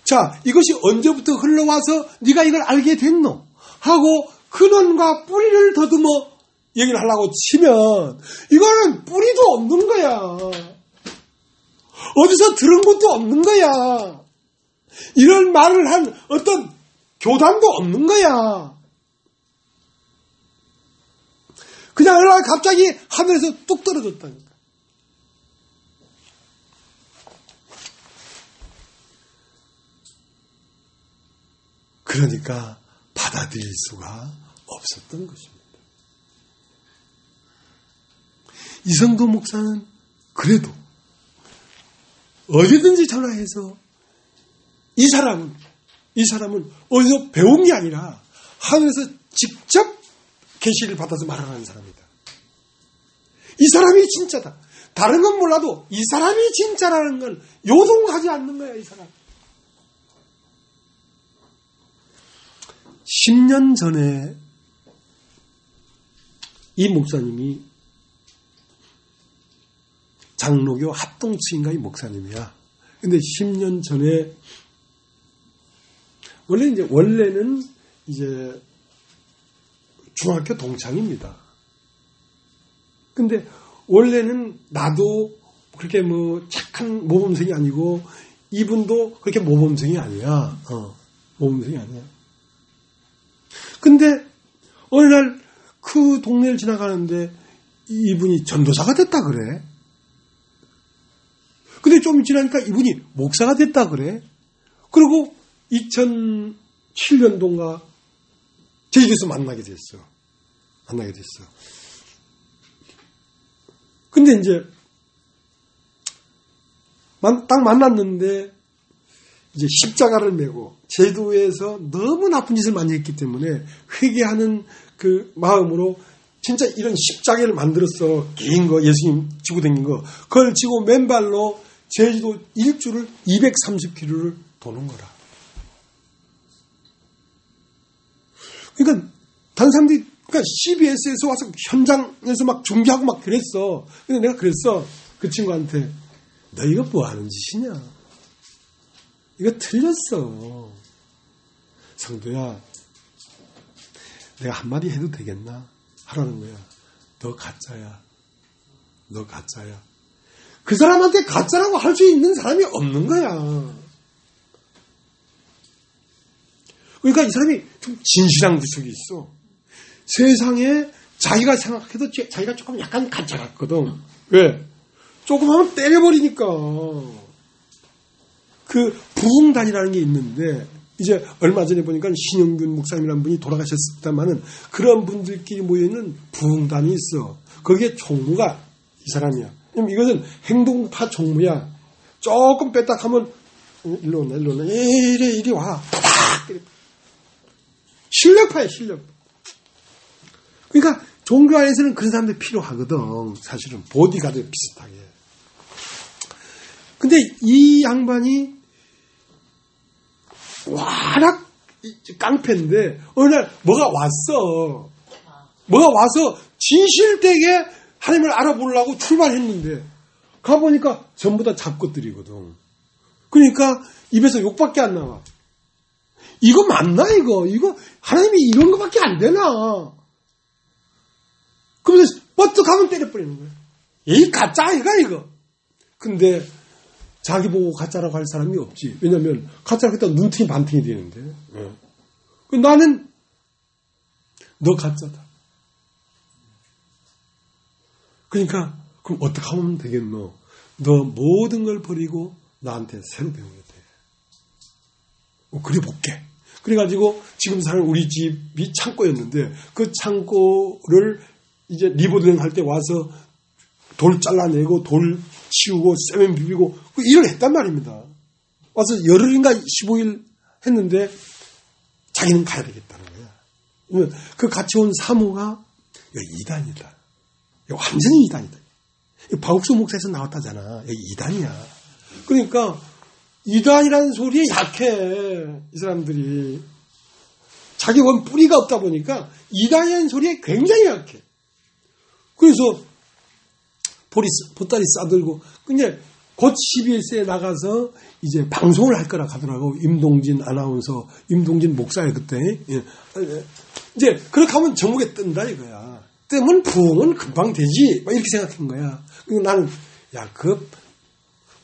자, 이것이 언제부터 흘러와서 네가 이걸 알게 됐노? 하고 근원과 뿌리를 더듬어 얘기를 하려고 치면 이거는 뿌리도 없는 거야. 어디서 들은 것도 없는 거야. 이런 말을 한 어떤 교단도 없는 거야. 그냥 어느 날 갑자기 하늘에서 뚝 떨어졌다니까. 그러니까 받아들일 수가 없었던 것입니다. 이성도 목사는 그래도 어디든지 전화해서 이 사람은 어디서 배운 게 아니라 하늘에서 직접 계시를 받아서 말하는 사람이다. 이 사람이 진짜다. 다른 건 몰라도 이 사람이 진짜라는 건 요동하지 않는 거야, 이 사람. 10년 전에 이 목사님이 장로교 합동치인가의 목사님이야. 근데 10년 전에 원래는 이제 중학교 동창입니다. 근데 원래는 나도 그렇게 뭐 착한 모범생이 아니고 이분도 그렇게 모범생이 아니야. 모범생이 아니야. 근데 어느 날 그 동네를 지나가는데 이분이 전도사가 됐다 그래. 근데 좀 지나니까 이분이 목사가 됐다 그래. 그리고 2007년도인가 제주도에서 만나게 됐어. 근데 이제 딱 만났는데 이제 십자가를 메고 제주도에서 너무 나쁜 짓을 많이 했기 때문에 회개하는 그 마음으로 진짜 이런 십자가를 만들었어. 긴 거, 예수님 지고 다닌 거. 그걸 지고 맨발로 제주도 일주를 230km를 도는 거라. 그러니까 다른 사람들이 그러니까 CBS에서 와서 현장에서 막 준비하고 막 그랬어. 근데 내가 그랬어. 그 친구한테 너 이거 뭐 하는 짓이냐? 이거 틀렸어. 성도야, 내가 한마디 해도 되겠나? 하라는 거야. 너 가짜야. 그 사람한테 가짜라고 할 수 있는 사람이 없는 거야. 그러니까 이 사람이 좀 진실한 구석이 있어. 세상에 자기가 생각해도 자기가 조금 약간 가짜 같거든. 왜? 조금 하면 때려버리니까. 그 부흥단이라는 게 있는데 이제 얼마 전에 보니까 신영균 목사님이라는 분이 돌아가셨다마는 그런 분들끼리 모여있는 부흥단이 있어. 거기에 총무가 이 사람이야. 이것은 행동파 총무야. 조금 뺐다 하면 일로 오네. 이리 와. 실력파야, 실력. 그러니까 종교 안에서는 그런 사람들이 필요하거든. 사실은 보디가드 비슷하게. 근데 이 양반이 워낙 깡패인데 어느 날 뭐가 와서 진실되게 하나님을 알아보려고 출발했는데 가보니까 전부 다 잡것들이거든. 그러니까 입에서 욕밖에 안 나와. 이거 맞나 이거 하나님이 이런 거밖에 안 되나. 그러면서 버뜩 하면 때려버리는 거야. 이 가짜 이거. 근데 자기 보고 가짜라고 할 사람이 없지. 왜냐면 가짜라고 했다가 눈팅이 반팅이 되는데. 나는 너 가짜다. 그러니까 그럼 어떻게 하면 되겠노? 너 모든 걸 버리고 나한테 새로 배우게 돼. 그래 볼게. 그래가지고 지금 사는 우리 집이 창고였는데 그 창고를 이제 리모델링 할 때 와서 돌 잘라내고 돌 치우고 세면 비비고 일을 했단 말입니다. 와서 열흘인가 15일 했는데 자기는 가야 되겠다는 거야. 그 같이 온 사모가 이단이다. 완전히 이단이다. 박옥수 목사에서 나왔다잖아. 여기 이단이야. 그러니까 이단이라는 소리에 약해. 이 사람들이. 자기 원 뿌리가 없다 보니까 이단이라는 소리에 굉장히 약해. 그래서 보따리 싸들고 근데 곧 CBS에 나가서 이제 방송을 할 거라 하더라고. 임동진 아나운서, 임동진 목사야 그때. 이제 그렇게 하면 전국에 뜬다 이거야. 뜨면 부흥은 금방 되지. 막 이렇게 생각한 거야. 그리고 나는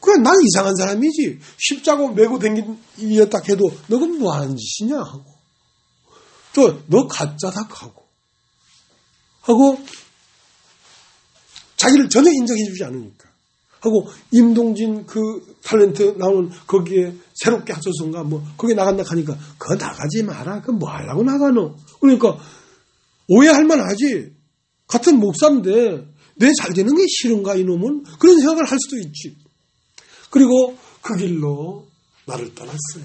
그냥 난 이상한 사람이지. 십자가 메고 댕기었다 해도 너는 뭐 하는 짓이냐 하고. 또 너 가짜다 하고 자기를 전혀 인정해 주지 않으니까. 하고 임동진 그 탤런트 나오는 거기에 새롭게 하소서인가 뭐 거기에 나간다 하니까 그거 나가지 마라. 그거 뭐 하려고 나가노. 그러니까 오해할 만하지. 같은 목사인데 내 잘 되는 게 싫은가 이놈은. 그런 생각을 할 수도 있지. 그리고 그 길로 나를 떠났어요.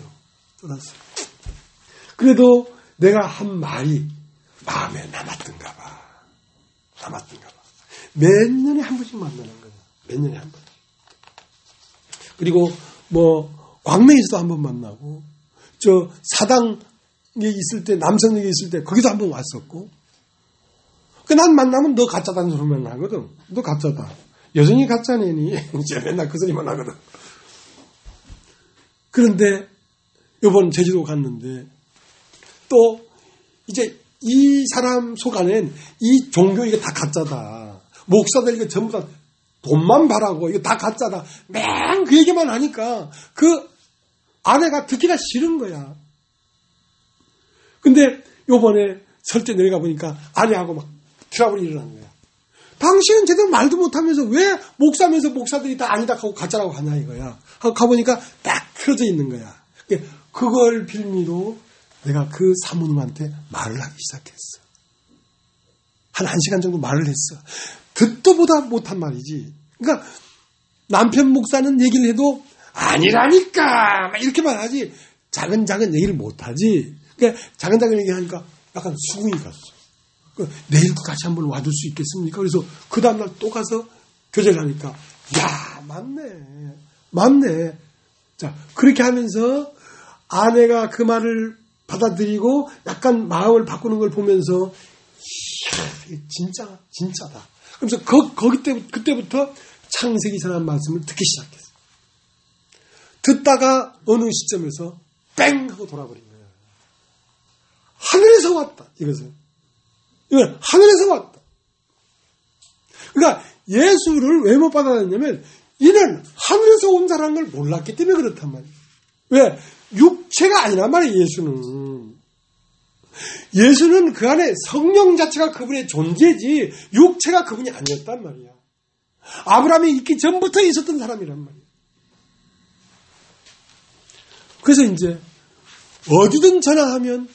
그래도 내가 한 말이 마음에 남았던가 봐. 몇 년에 한 번씩 만나는 거야. 몇 년에 한 번. 그리고 뭐 광명에서도 한 번 만나고 저 사당에 있을 때 남성역에 있을 때 거기도 한 번 왔었고 난 만나면 너 가짜다는 소리만 하거든. 너 가짜다. 여전히 가짜네니. 이제 맨날 그 소리만 하거든. 그런데 요번 제주도 갔는데 또 이제 이 사람 속 안엔 이 종교 이거 다 가짜다. 목사들 이거 전부 다 돈만 바라고 이거 다 가짜다. 맨 그 얘기만 하니까 그 아내가 듣기가 싫은 거야. 근데 요번에 설때 내려가 보니까 아내하고 막 트러블이 일어난 거야. 당신은 제대로 말도 못하면서 왜 목사면서 목사들이 다 아니다 하고 가짜라고 하냐 이거야. 하고 가보니까 딱 틀어져 있는 거야. 그걸 빌미로 내가 그 사모님한테 말을 하기 시작했어. 한 1시간 정도 말을 했어. 듣도 보다 못한 말이지. 그러니까 남편 목사는 얘기를 해도 아니라니까 막 이렇게만 하지 작은 얘기를 못하지. 그러니까 작은 얘기하니까 약간 수긍이 갔어. 내일도 다시 한번 와줄 수 있겠습니까? 그래서 그 다음날 또 가서 교제를 하니까 야 맞네. 자 그렇게 하면서 아내가 그 말을 받아들이고 약간 마음을 바꾸는 걸 보면서 이야 진짜다. 그래서 그때부터 창세기서라는 말씀을 듣기 시작했어. 듣다가 어느 시점에서 뺑 하고 돌아버린 거예요. 하늘에서 왔다 이것은. 이건 하늘에서 왔다. 그러니까 예수를 왜 못 받아들였냐면 이는 하늘에서 온 자라는 걸 몰랐기 때문에 그렇단 말이에요. 왜? 육체가 아니란 말이에요. 예수는 그 안에 성령 자체가 그분의 존재지 육체가 그분이 아니었단 말이야. 아브라함이 있기 전부터 있었던 사람이란 말이야. 그래서 이제 어디든 전화하면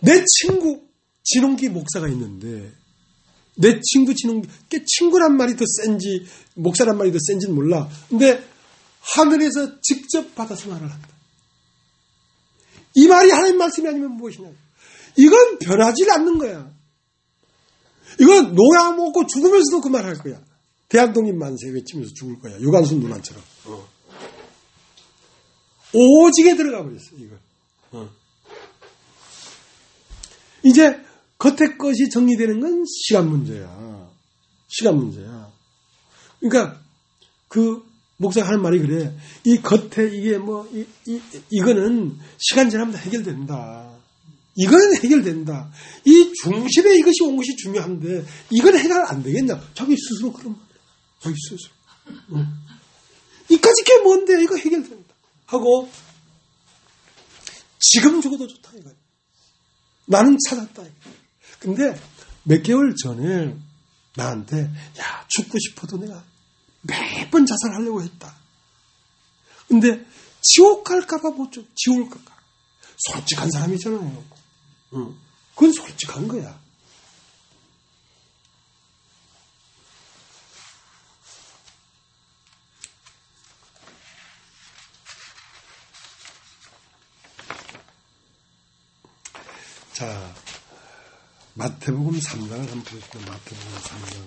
내 친구 진홍기 목사가 있는데 내 친구 진홍기 친구란 말이 더 센지 목사란 말이 더 센지는 몰라. 근데 하늘에서 직접 받아서 말을 한다. 이 말이 하나님 말씀이 아니면 무엇이냐. 이건 변하지 않는 거야. 이건 노약 먹고 죽으면서도 그 말 할 거야. 대한독립 만세 외치면서 죽을 거야. 유관순 누나처럼. 오직에 들어가 버렸어 이걸. 이제 겉에 것이 정리되는 건 시간 문제야. 그러니까 그 목사가 하는 말이 그래. 이 겉에 이게 이거는 시간 지나면 해결된다. 이거는 해결된다. 이 중심에 이것이 온 것이 중요한데 이건 해결 안 되겠냐? 자기 스스로 그런 말이야. 자기 스스로. 이까짓 게 뭔데 이거 해결된다. 하고 지금 죽어도 좋다 이거야. 나는 찾았다. 근데 몇 개월 전에 나한테 야 죽고 싶어도 내가 매번 자살하려고 했다. 근데 지옥 갈까봐 못 죽. 지옥 갈까. 솔직한 사람이잖아요. 그건 솔직한 거야. 자, 마태복음 3장을 한번 보시죠. 마태복음 3장을.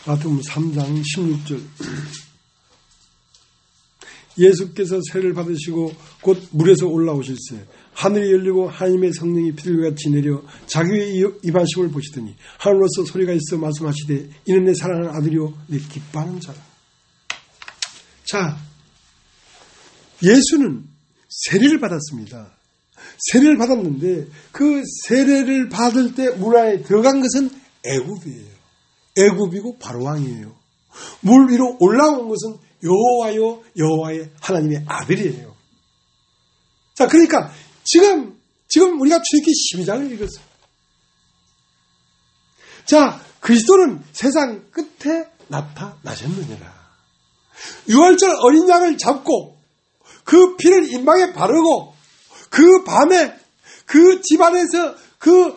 마태복음 3장 16절. 예수께서 세를 받으시고 곧 물에서 올라오실세 하늘이 열리고 하나님의 성령이 비둘기같이 내려 자기 위에 임하심을 보시더니 하늘로서 소리가 있어 말씀하시되 이는 내 사랑하는 아들이요 내 기뻐하는 자라. 자, 예수는 세례를 받았습니다. 세례를 받았는데 그 세례를 받을 때 물 안에 들어간 것은 애굽이에요. 애굽이고 바로왕이에요. 물 위로 올라온 것은 여호와요 여호와의 하나님의 아들이에요. 자, 그러니까 지금 우리가 출애굽기 12장을 읽었어요. 자, 그리스도는 세상 끝에 나타나셨느니라. 유월절 어린 양을 잡고 그 피를 임방에 바르고 그 밤에 그 집안에서 그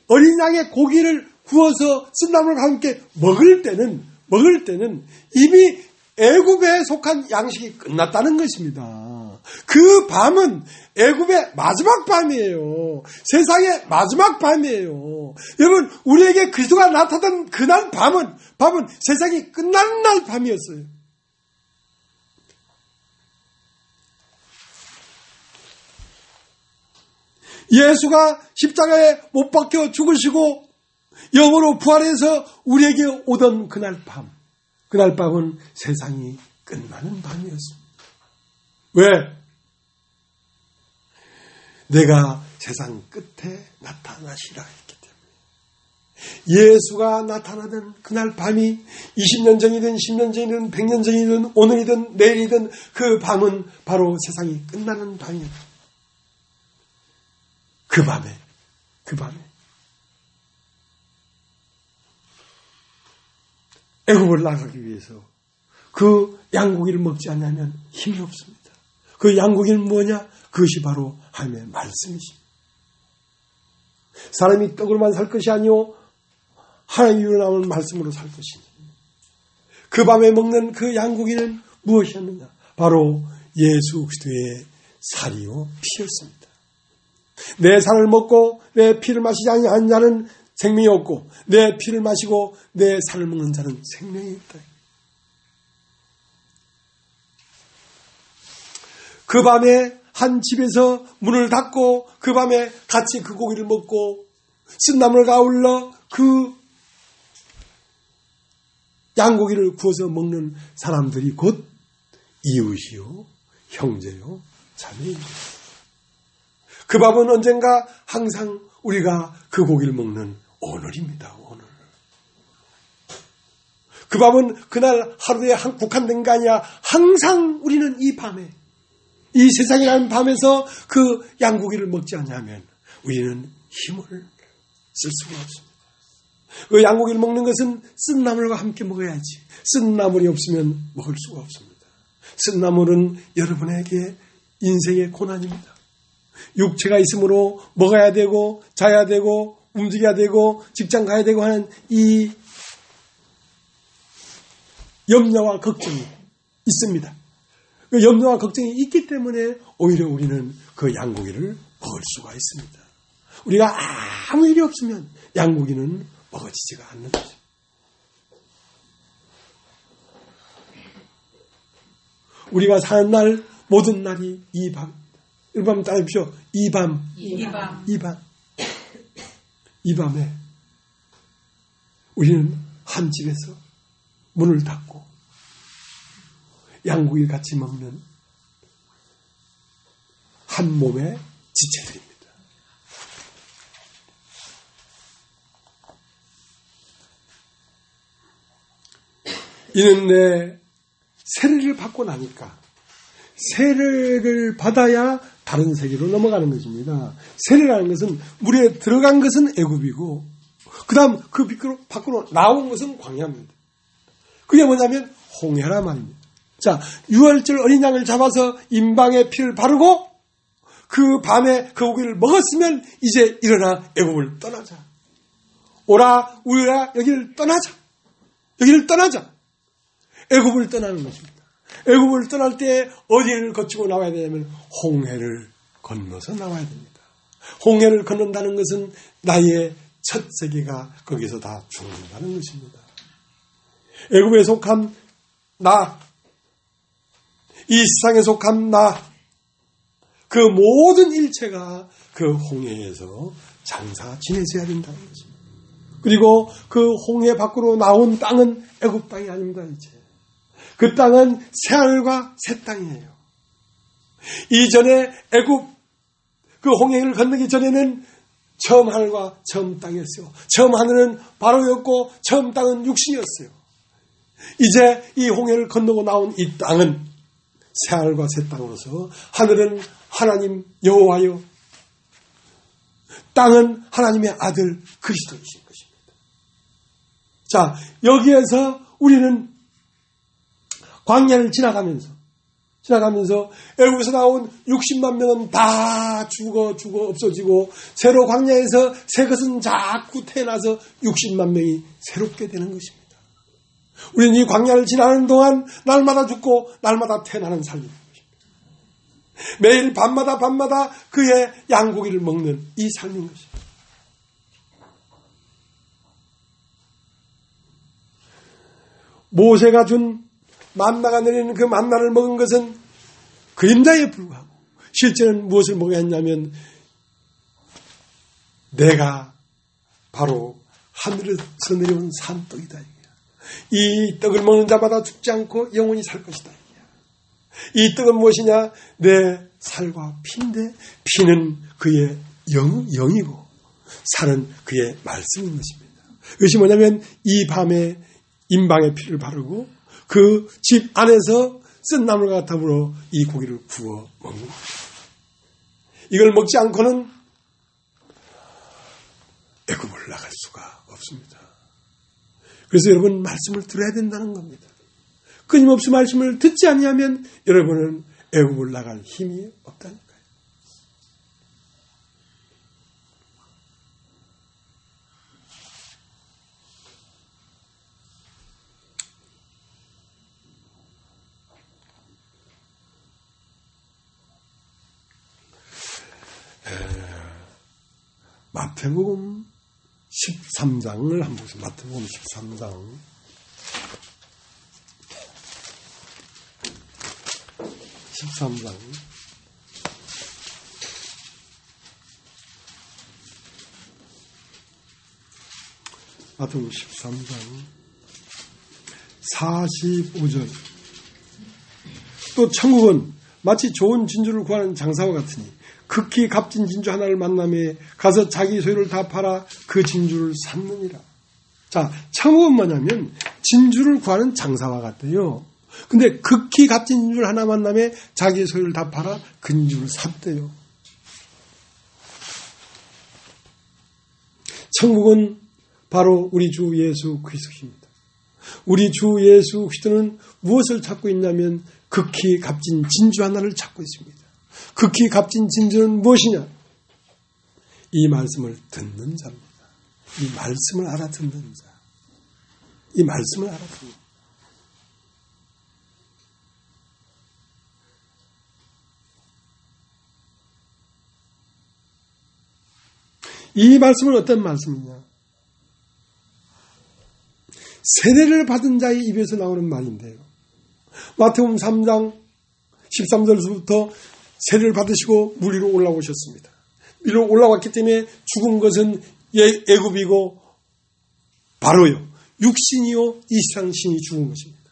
어린 양의 고기를 구워서 쓴나물과 함께 먹을 때는 이미 애굽에 속한 양식이 끝났다는 것입니다. 그 밤은 애굽의 마지막 밤이에요. 세상의 마지막 밤이에요. 여러분, 우리에게 그리스도가 나타난 그날 밤은 세상이 끝나는 날 밤이었어요. 예수가 십자가에 못 박혀 죽으시고 영으로 부활해서 우리에게 오던 그날 밤은 세상이 끝나는 밤이었습니다. 왜? 내가 세상 끝에 나타나시라 했기 때문에. 예수가 나타나던 그날 밤이 20년 전이든 10년 전이든 100년 전이든 오늘이든 내일이든 그 밤은 바로 세상이 끝나는 밤이었다. 그 밤에 애굽을 나가기 위해서 그 양고기를 먹지 않으면 힘이 없습니다. 그 양고기는 뭐냐? 그것이 바로 하나님의 말씀이십니다. 사람이 떡으로만 살 것이 아니오 하나님으로 나오는 말씀으로 살 것이니. 그 밤에 먹는 그 양고기는 무엇이었느냐? 바로 예수 그리스도의 살이요 피였습니다. 내 살을 먹고 내 피를 마시지 아니하는 자는 생명이 없고 내 피를 마시고 내 살을 먹는 자는 생명이 있다. 그 밤에 한 집에서 문을 닫고 그 밤에 같이 그 고기를 먹고 쓴나물을 아울러 그 양고기를 구워서 먹는 사람들이 곧 이웃이요 형제요 자매입니다. 그 밤은 언젠가 항상 우리가 그 고기를 먹는 오늘입니다. 오늘. 그 밤은 그날 하루에 국한된 게 아니라 항상 우리는 이 밤에 이 세상이라는 밤에서 그 양고기를 먹지 않냐면 우리는 힘을 쓸 수가 없습니다. 그 양고기를 먹는 것은 쓴 나물과 함께 먹어야지. 쓴 나물이 없으면 먹을 수가 없습니다. 쓴 나물은 여러분에게 인생의 고난입니다. 육체가 있으므로 먹어야 되고 자야 되고 움직여야 되고 직장 가야 되고 하는 이 염려와 걱정이 있습니다. 그 염려와 걱정이 있기 때문에 오히려 우리는 그 양고기를 먹을 수가 있습니다. 우리가 아무 일이 없으면 양고기는 먹어지지가 않는 거죠. 우리가 사는 날 모든 날이 이 밤. 여러분 따라해보십시오. 이 밤에 우리는 한 집에서 문을 닫고 양고기 같이 먹는 한 몸의 지체들입니다. 이는 내 세례를 받고 나니까 세례를 받아야 다른 세계로 넘어가는 것입니다. 세례라는 것은 물에 들어간 것은 애굽이고 그 다음 그 밖으로 나온 것은 광야입니다. 그게 뭐냐면 홍해란 말입니다. 자, 유월절 어린 양을 잡아서 임방에 피를 바르고 그 밤에 그 고기를 먹었으면 이제 일어나 애굽을 떠나자. 오라 우리라 여기를 떠나자. 애굽을 떠나는 것입니다. 애굽을 떠날 때 어디를 거치고 나와야 되냐면 홍해를 건너서 나와야 됩니다. 홍해를 건넌다는 것은 나의 첫 세계가 거기서 다 죽는다는 것입니다. 애굽에 속한 나, 이 세상에 속한 나, 그 모든 일체가 그 홍해에서 장사 지내셔야 된다는 것입니다. 그리고 그 홍해 밖으로 나온 땅은 애굽 땅이 아닙니다. 이제 그 땅은 새하늘과 새 땅이에요. 이전에 애굽 그 홍해를 건너기 전에는 처음 하늘과 처음 땅이었어요. 처음 하늘은 바로였고 처음 땅은 육신이었어요. 이제 이 홍해를 건너고 나온 이 땅은 새하늘과 새 땅으로서 하늘은 하나님 여호와요, 땅은 하나님의 아들 그리스도이신 것입니다. 자, 여기에서 우리는 광야를 지나가면서 애굽에서 나온 60만 명은 다 죽어 없어지고 새로 광야에서 새 것은 자꾸 태어나서 60만 명이 새롭게 되는 것입니다. 우리는 이 광야를 지나는 동안 날마다 죽고 날마다 태어나는 삶입니다. 매일 밤마다 그의 양고기를 먹는 이 삶인 것입니다. 모세가 준 만나가 내리는 그 만나를 먹은 것은 그림자에 불과하고 실제는 무엇을 먹어야 했냐면 내가 바로 하늘에서 내려온 산떡이다. 이 떡을 먹는 자마다 죽지 않고 영원히 살 것이다. 이 떡은 무엇이냐? 내 살과 피인데 피는 그의 영이고 살은 그의 말씀인 것입니다. 이것이 뭐냐면 이 밤에 임방의 피를 바르고 그 집 안에서 쓴 나물과 더불어 이 고기를 구워 먹는 거예요. 이걸 먹지 않고는 애굽을 나갈 수가 없습니다. 그래서 여러분 말씀을 들어야 된다는 겁니다. 끊임없이 말씀을 듣지 아니하면 여러분은 애굽을 나갈 힘이 없다니까요. 마태복음 13장을 한번 보세요. 마태복음 13장. 마태복음 13장 45절. 또 천국은 마치 좋은 진주를 구하는 장사와 같으니 극히 값진 진주 하나를 만남에 가서 자기 소유를 다 팔아 그 진주를 샀느니라. 자, 천국은 뭐냐면 진주를 구하는 장사와 같대요. 근데 극히 값진 진주를 하나 만남에 자기 소유를 다 팔아 그 진주를 샀대요. 천국은 바로 우리 주 예수 그리스도입니다. 우리 주 예수 그리스도는 무엇을 찾고 있냐면 극히 값진 진주 하나를 찾고 있습니다. 극히 값진 진주는 무엇이냐? 이 말씀을 듣는 자입니다. 이 말씀을 알아듣는 자. 이 말씀을 알아듣는 자. 이 말씀은 어떤 말씀이냐? 세례를 받은 자의 입에서 나오는 말인데요. 마태복음 3장 13절부터 세례를 받으시고 물 위로 올라오셨습니다. 위로 올라왔기 때문에 죽은 것은 애굽이고 바로요. 육신이요. 이 세상 신이 죽은 것입니다.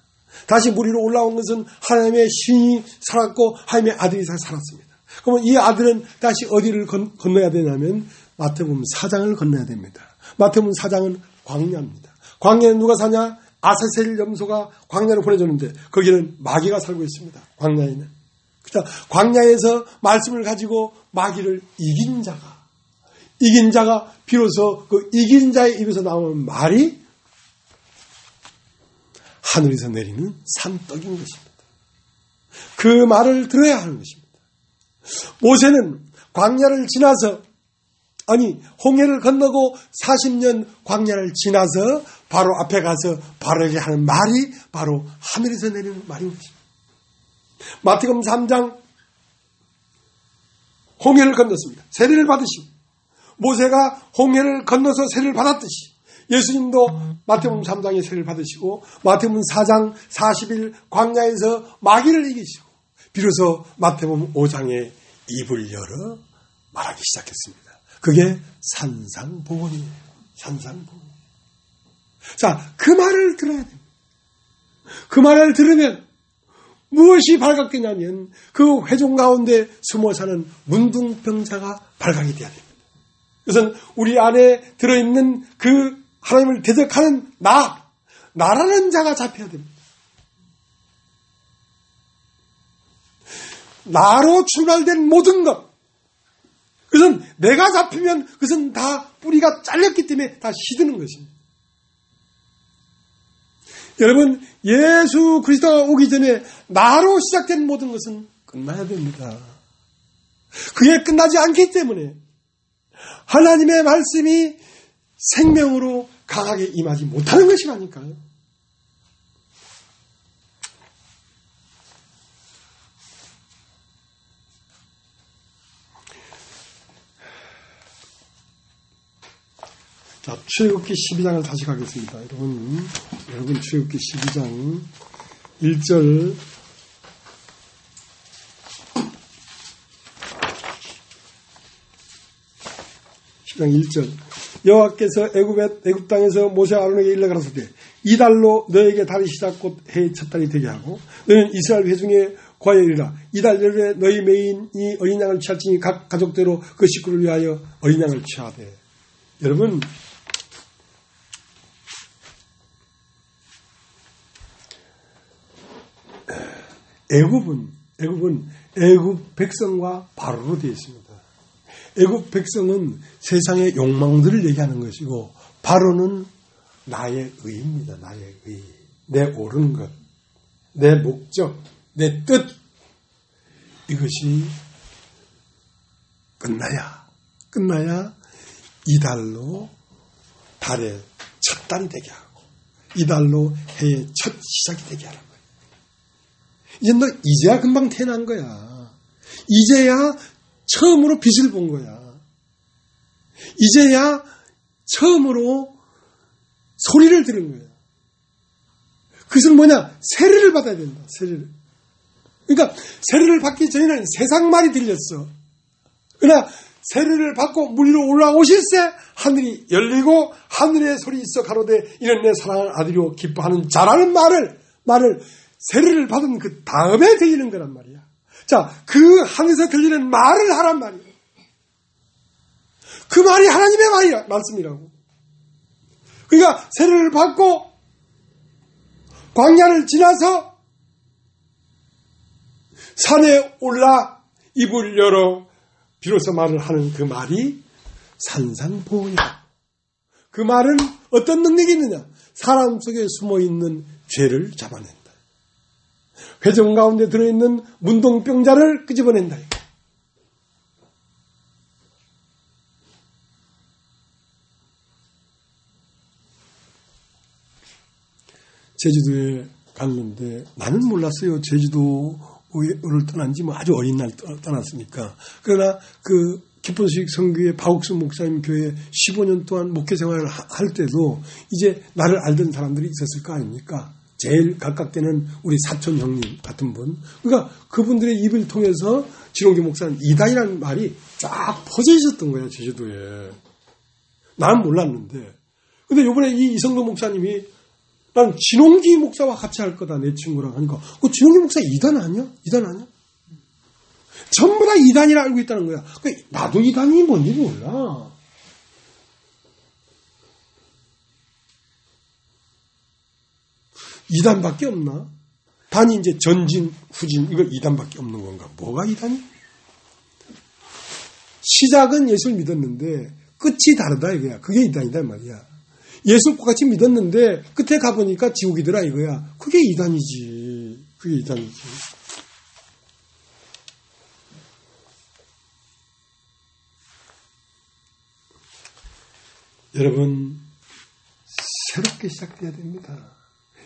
다시 물 위로 올라온 것은 하나님의 신이 살았고 하나님의 아들이 살았습니다. 그러면 이 아들은 다시 어디를 건너야 되냐면 마태복음 4장을 건너야 됩니다. 마태복음 4장은 광야입니다. 광야는 누가 사냐? 아사셀 염소가 광야로 보내줬는데 거기는 마귀가 살고 있습니다. 광야에는. 그러니까 광야에서 말씀을 가지고 마귀를 이긴 자가 비로소 그 이긴 자의 입에서 나오는 말이 하늘에서 내리는 산떡인 것입니다. 그 말을 들어야 하는 것입니다. 모세는 광야를 지나서 홍해를 건너고 40년 광야를 지나서 바로 앞에 가서 바르게 하는 말이 바로 하늘에서 내리는 말인 것입니다. 마태복음 3장 홍해를 건넜습니다. 세례를 받으시고 모세가 홍해를 건너서 세례를 받았듯이 예수님도 마태복음 3장에 세례를 받으시고 마태복음 4장 40일 광야에서 마귀를 이기시고 비로소 마태복음 5장에 입을 열어 말하기 시작했습니다. 그게 산상보건이에요. 산상보건. 자, 그 말을 들어야 됩니다. 그 말을 들으면 무엇이 발각되냐면 그 회중 가운데 숨어 사는 문둥병자가 발각이 되어야 됩니다. 그것은 우리 안에 들어있는 그 하나님을 대적하는 나라는 자가 잡혀야 됩니다. 나로 출발된 모든 것. 그것은 내가 잡히면 그것은 다 뿌리가 잘렸기 때문에 다 시드는 것입니다. 여러분, 예수 그리스도가 오기 전에 나로 시작된 모든 것은 끝나야 됩니다. 그게 끝나지 않기 때문에 하나님의 말씀이 생명으로 강하게 임하지 못하는 것이라니까요. 자, 출애굽기 12장을 다시 가겠습니다. 여러분 출애굽기 12장 1절 10장 1절. 여호와께서 애굽 땅에서 모세와 아론에게 일러 가라사대 이달로 너에게 달이 시작 곧 해의 첫 달이 되게 하고 너는 이스라엘 회중에 고하여이르라. 이달 열에 너희 메인이 어린 양을 취할지니 각 가족대로 그 식구를 위하여 어린 양을 취하되. 여러분, 애굽은 애굽 백성과 바로로 되어 있습니다. 애굽 백성은 세상의 욕망들을 얘기하는 것이고 바로는 나의 의입니다. 나의 의. 내 옳은 것, 내 목적, 내 뜻. 이것이 끝나야 이달로 달의 첫 달이 되게 하고 이달로 해의 첫 시작이 되게 하는 거예요. 이제 너 이제야 금방 태어난 거야. 이제야 처음으로 빛을 본 거야. 이제야 처음으로 소리를 들은 거야. 그것은 뭐냐? 세례를 받아야 된다. 세례를. 그러니까 세례를 받기 전에는 세상 말이 들렸어. 그러나 세례를 받고 물 위로 올라오실새 하늘이 열리고 하늘의 소리 있어 가로되 이는 내 사랑하는 아들이요 기뻐하는 자라는 말을 세례를 받은 그 다음에 들리는 거란 말이야. 자, 그 하늘에서 들리는 말을 하란 말이야. 그 말이 하나님의 말씀이라고. 그러니까 세례를 받고 광야를 지나서 산에 올라 입을 열어 비로소 말을 하는 그 말이 산상보호야. 그 말은 어떤 능력이 있느냐? 사람 속에 숨어있는 죄를 잡아낸다. 회정 가운데 들어있는 문동병자를 끄집어낸다. 제주도에 갔는데 나는 몰랐어요. 제주도를 떠난 지 아주 어린 날 떠났으니까. 그러나 그 기쁜소식 성교회 박옥순 목사님 교회 15년 동안 목회 생활을 할 때도 이제 나를 알던 사람들이 있었을 거 아닙니까? 제일 가깝게는 우리 사촌 형님 같은 분. 그러니까 그분들의 입을 통해서 진홍기 목사는 이단이라는 말이 쫙 퍼져 있었던 거야, 제주도에. 나는 몰랐는데. 근데 요번에 이 이성도 목사님이 난 진홍기 목사와 같이 할 거다, 내 친구랑 하니까. 그 진홍기 목사 이단 아니야? 이단 아니야? 전부 다 이단이라 알고 있다는 거야. 그러니까 나도 이단이 뭔지 몰라. 이단밖에 없나? 단이 이제 전진, 후진, 이거 이단밖에 없는 건가? 뭐가 이단이? 시작은 예수를 믿었는데 끝이 다르다 이거야. 그게 이단이다 말이야. 예수를 똑같이 믿었는데 끝에 가보니까 지옥이더라 이거야. 그게 이단이지. 그게 이단이지. 여러분, 새롭게 시작돼야 됩니다.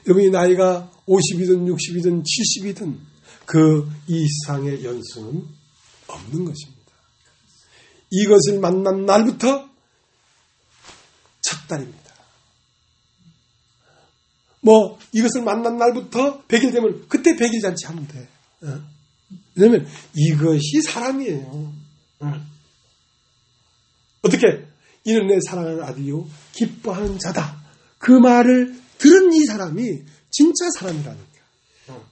여러분이 나이가 50이든 60이든 70이든 그 이상의 연수는 없는 것입니다. 이것을 만난 날부터 첫 달입니다. 이것을 만난 날부터 100일 되면 그때 100일 잔치 하면 돼. 왜냐면 이것이 사람이에요. 어떻게? 이는 내 사랑하는 아들이요 기뻐하는 자다. 그 말을 들은 이 사람이 진짜 사람이라는 거야.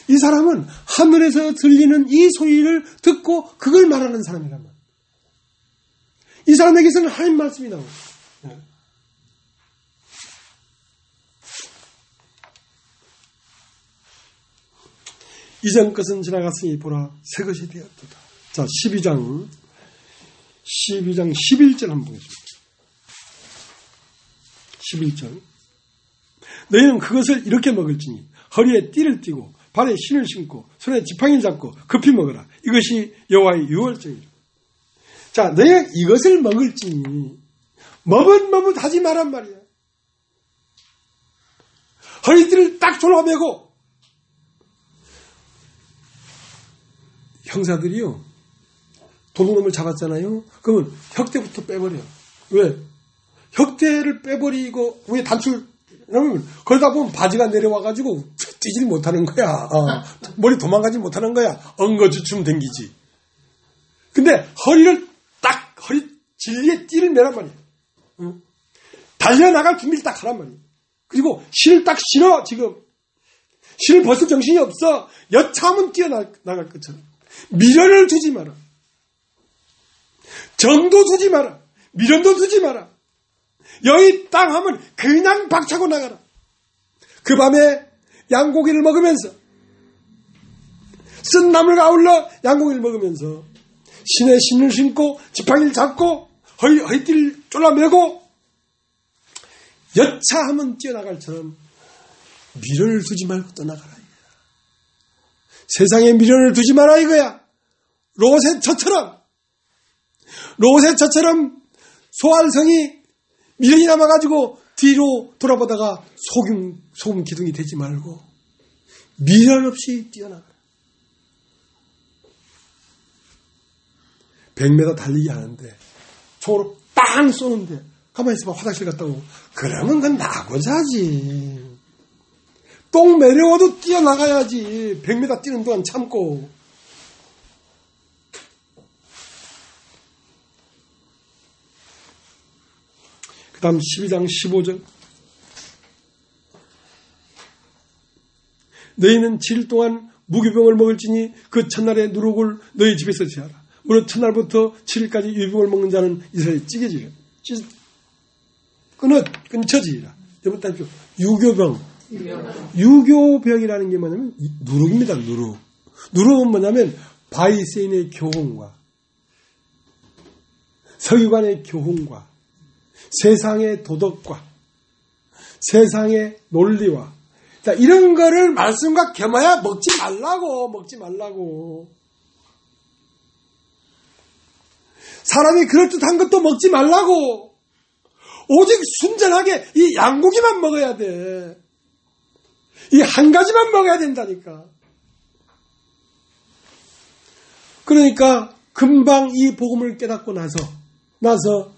이 사람은 하늘에서 들리는 이 소리를 듣고 그걸 말하는 사람이란 말이야. 이 사람에게서는 하나님 말씀이 나오고. 이전 것은 지나갔으니 보라 새 것이 되었도다. 자, 12장 11절 한번 보겠습니다. 11절. 너희는 그것을 이렇게 먹을지니 허리에 띠를 띠고 발에 신을 신고 손에 지팡이를 잡고 급히 먹어라. 이것이 여호와의 유월절이라. 자, 너희가 이것을 먹을지니 머뭇머뭇하지 말란 말이야. 허리띠를 딱 졸라매고 형사들이요 도둑놈을 잡았잖아요. 그러면 혁대부터 빼버려. 왜? 혁대를 빼버리고 위에 단추를 그러다 보면 바지가 내려와가지고 뛰질 못하는 거야. 머리 도망가지 못하는 거야. 엉거주춤 댕기지. 근데 허리 진리의 띠를 매란 말이야. 응? 달려나갈 준비를 딱 하란 말이야. 그리고 실을 딱 신어, 지금. 실을 벗을 정신이 없어. 여차하면 뛰어나갈 것처럼. 미련을 두지 마라. 정도 두지 마라. 미련도 두지 마라. 여기 땅 하면 그냥 박차고 나가라. 그 밤에 양고기를 먹으면서, 쓴 나물 아울러 양고기를 먹으면서 신의 신을 신고 지팡이를 잡고 허리띠를 졸라매고 여차하면 뛰어나갈처럼 미련을 두지 말고 떠나가라. 세상에 미련을 두지 마라 이거야. 롯의 저처럼 소알성이 미련이 남아가지고 뒤로 돌아보다가 소금 기둥이 되지 말고 미련 없이 뛰어나가라. 100m 달리기 하는데 총으로 빵 쏘는데 가만히 있어봐. 화장실 갔다 오고. 그러면 그건 나고 자지. 똥 매려워도 뛰어나가야지. 100m 뛰는 동안 참고. 그 다음 12장 15절. 너희는 7일 동안 무교병을 먹을지니 그 첫날의 누룩을 너희 집에서 제하라. 물론 첫날부터 7일까지 유병을 먹는 자는 이스라엘에 찢겨지라. 끊쳐지리라. 여러분 따십시오. 유교병이라는 게 뭐냐면 누룩입니다. 누룩은 뭐냐면 바리새인의 교훈과 서기관의 교훈과 세상의 도덕과 세상의 논리와 이런 거를 말씀과 겸하여 먹지 말라고. 사람이 그럴듯한 것도 먹지 말라고. 오직 순전하게 이 양고기만 먹어야 돼. 이 한 가지만 먹어야 된다니까. 그러니까 금방 이 복음을 깨닫고 나서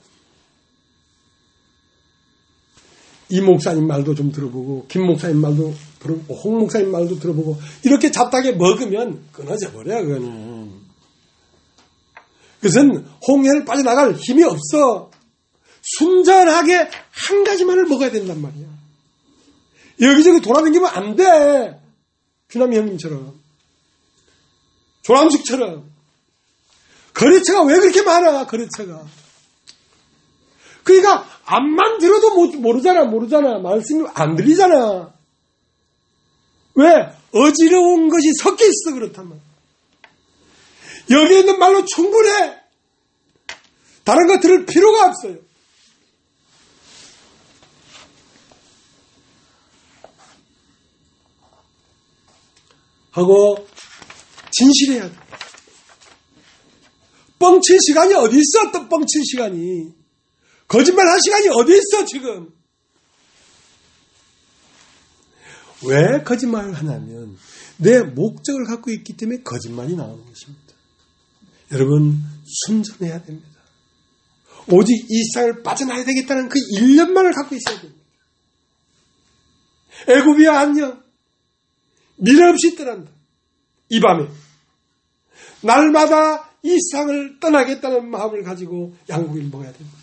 이 목사님 말도 좀 들어보고 김 목사님 말도 들어보고 홍 목사님 말도 들어보고 이렇게 잡다하게 먹으면 끊어져 버려. 그것은 홍해를 빠져나갈 힘이 없어. 순전하게 한 가지만을 먹어야 된단 말이야. 여기저기 돌아다니면 안 돼. 규남이 형님처럼 조남숙처럼. 거래처가 왜 그렇게 많아. 거래처가. 그러니까 앞만 들어도 모르잖아. 말씀이 안 들리잖아. 왜? 어지러운 것이 섞여 있어. 그렇단 말이야. 여기 있는 말로 충분해. 다른 거 들을 필요가 없어요. 하고 진실해야 돼. 뻥칠 시간이 어디 있어? 또 뻥칠 시간이. 거짓말할 시간이 어디 있어 지금. 왜 거짓말을 하냐면 내 목적을 갖고 있기 때문에 거짓말이 나오는 것입니다. 여러분 순전해야 됩니다. 오직 이 세상을 빠져나야 되겠다는 그 일념만을 갖고 있어야 됩니다. 애굽이야 안녕. 미련 없이 떠난다. 이 밤에 날마다 이 세상을 떠나겠다는 마음을 가지고 양고기를 먹어야 됩니다.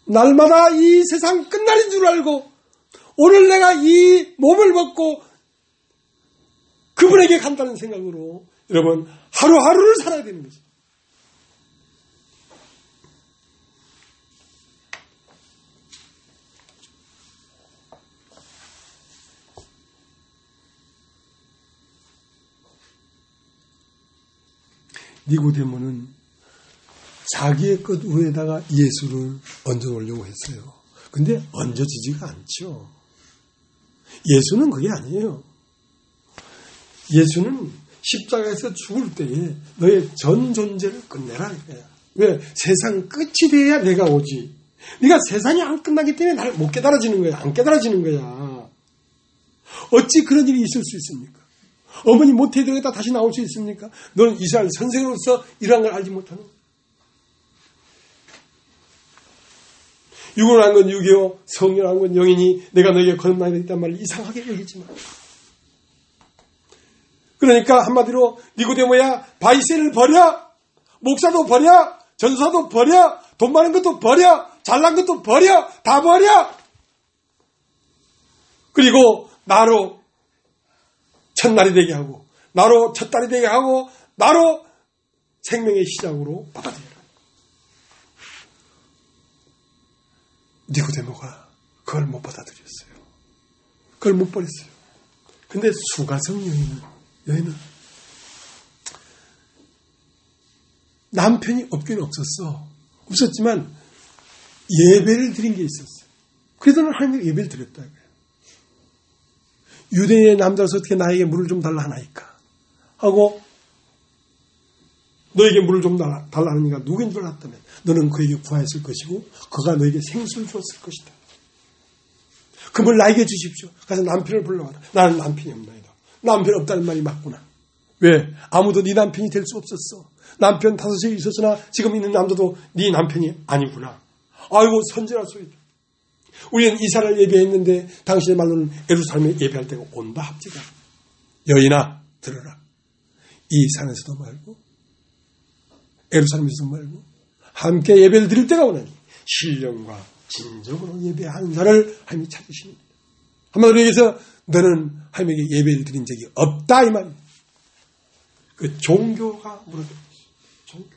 날마다 이 세상 끝날인 줄 알고 오늘 내가 이 몸을 먹고 그분에게 간다는 생각으로 여러분 하루하루를 살아야 되는 거죠. 니고데모는 자기의 것 위에다가 예수를 얹어놓으려고 했어요. 근데 얹어지지가 않죠. 예수는 그게 아니에요. 예수는 십자가에서 죽을 때에 너의 전 존재를 끝내라 이거야. 왜? 세상 끝이 돼야 내가 오지. 네가 세상이 안 끝나기 때문에 나를 못 깨달아지는 거야. 안 깨달아지는 거야. 어찌 그런 일이 있을 수 있습니까? 어머니 모태에 들어갔다 다시 나올 수 있습니까? 너는 이스라엘 선생으로서 이러한 걸 알지 못하는 거야. 육으로 한 건 육이요 성령으로 한 건 영이니 내가 너에게 거듭나야 되겠다는 말을 이상하게 여기지 마. 그러니까 한마디로 니고데모야 바리새인을 버려. 목사도 버려. 전사도 버려, 돈 많은 것도 버려, 잘난 것도 버려, 다 버려. 그리고 나로 첫날이 되게 하고, 나로 첫달이 되게 하고, 나로 생명의 시작으로 받아들여라. 니고데모가 그걸 못 받아들였어요. 그걸 못 버렸어요. 근데 수가성 여인은 남편이 없긴 없었지만 예배를 드린 게 있었어요. 그래도 하나님께 예배를 드렸다. 유대인의 남자로서 어떻게 나에게 물을 좀 달라 하나이까 하고, 너에게 물을 좀 달라 하니까 누구인 줄 알았다면 너는 그에게 구하였을 것이고 그가 너에게 생수를 주었을 것이다. 그 물 나에게 주십시오. 가서 남편을 불러와라. 나는 남편이 없나이다. 남편 없다는 말이 맞구나. 왜? 아무도 네 남편이 될 수 없었어. 남편 5이 있었으나 지금 있는 남자도 네 남편이 아니구나. 아이고 선지라 소리다. 우리는 이사를 예배했는데 당신의 말로는 예루살렘에 예배할 때가 온다 합지다. 여인아 들어라. 이 산에서도 말고 예루살렘에서도 말고 함께 예배를 드릴 때가 오나니 신령과 진정으로 예배하는 자를 하나님이 찾으십니다. 한마디로 얘기해서 너는 하나님에게 예배를 드린 적이 없다 이 말입니다. 그 종교가 무너졌어요. 종교.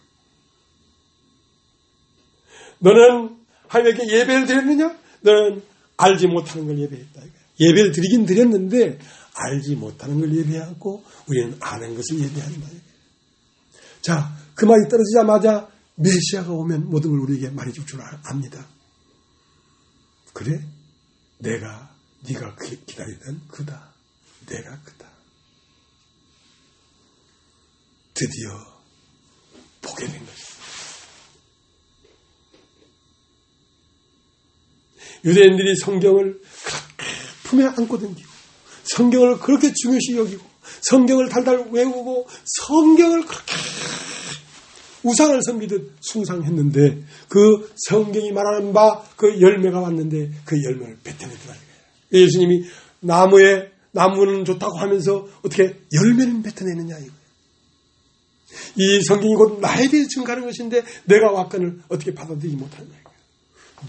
너는 하나님에게 예배를 드렸느냐? 너는 알지 못하는 걸 예배했다. 예배를 드리긴 드렸는데 알지 못하는 걸 예배하고 우리는 아는 것을 예배한다. 자, 그 말이 떨어지자마자 메시아가 오면 모든 걸 우리에게 말해줄 줄 압니다. 그래? 네가 기다리던 그다. 내가 그다. 드디어 보게 된 것이다. 유대인들이 성경을 그렇게 품에 안고 댕기고 성경을 그렇게 중요시 여기고 성경을 달달 외우고 성경을 그렇게 우상을 섬기듯 숭상했는데 그 성경이 말하는 바 그 열매가 왔는데 그 열매를 뱉어내더라. 예수님이 나무는 좋다고 하면서 어떻게 열매는 뱉어내느냐 이거예요. 이 성경이 곧 나에 대해 증가하는 것인데 내가 왔건을 어떻게 받아들이지 못하느냐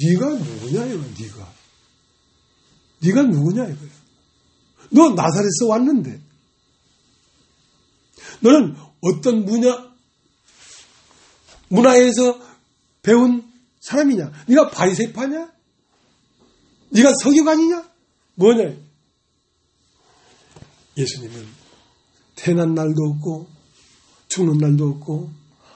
이거예요. 네가 누구냐 이거야. 네가 누구냐 이거야. 너 나사렛에서 왔는데 너는 어떤 문화에서 배운 사람이냐? 네가 바리새파냐? 네가 서기관이냐? 뭐냐? 예수님은 태어난 날도 없고 죽는 날도 없고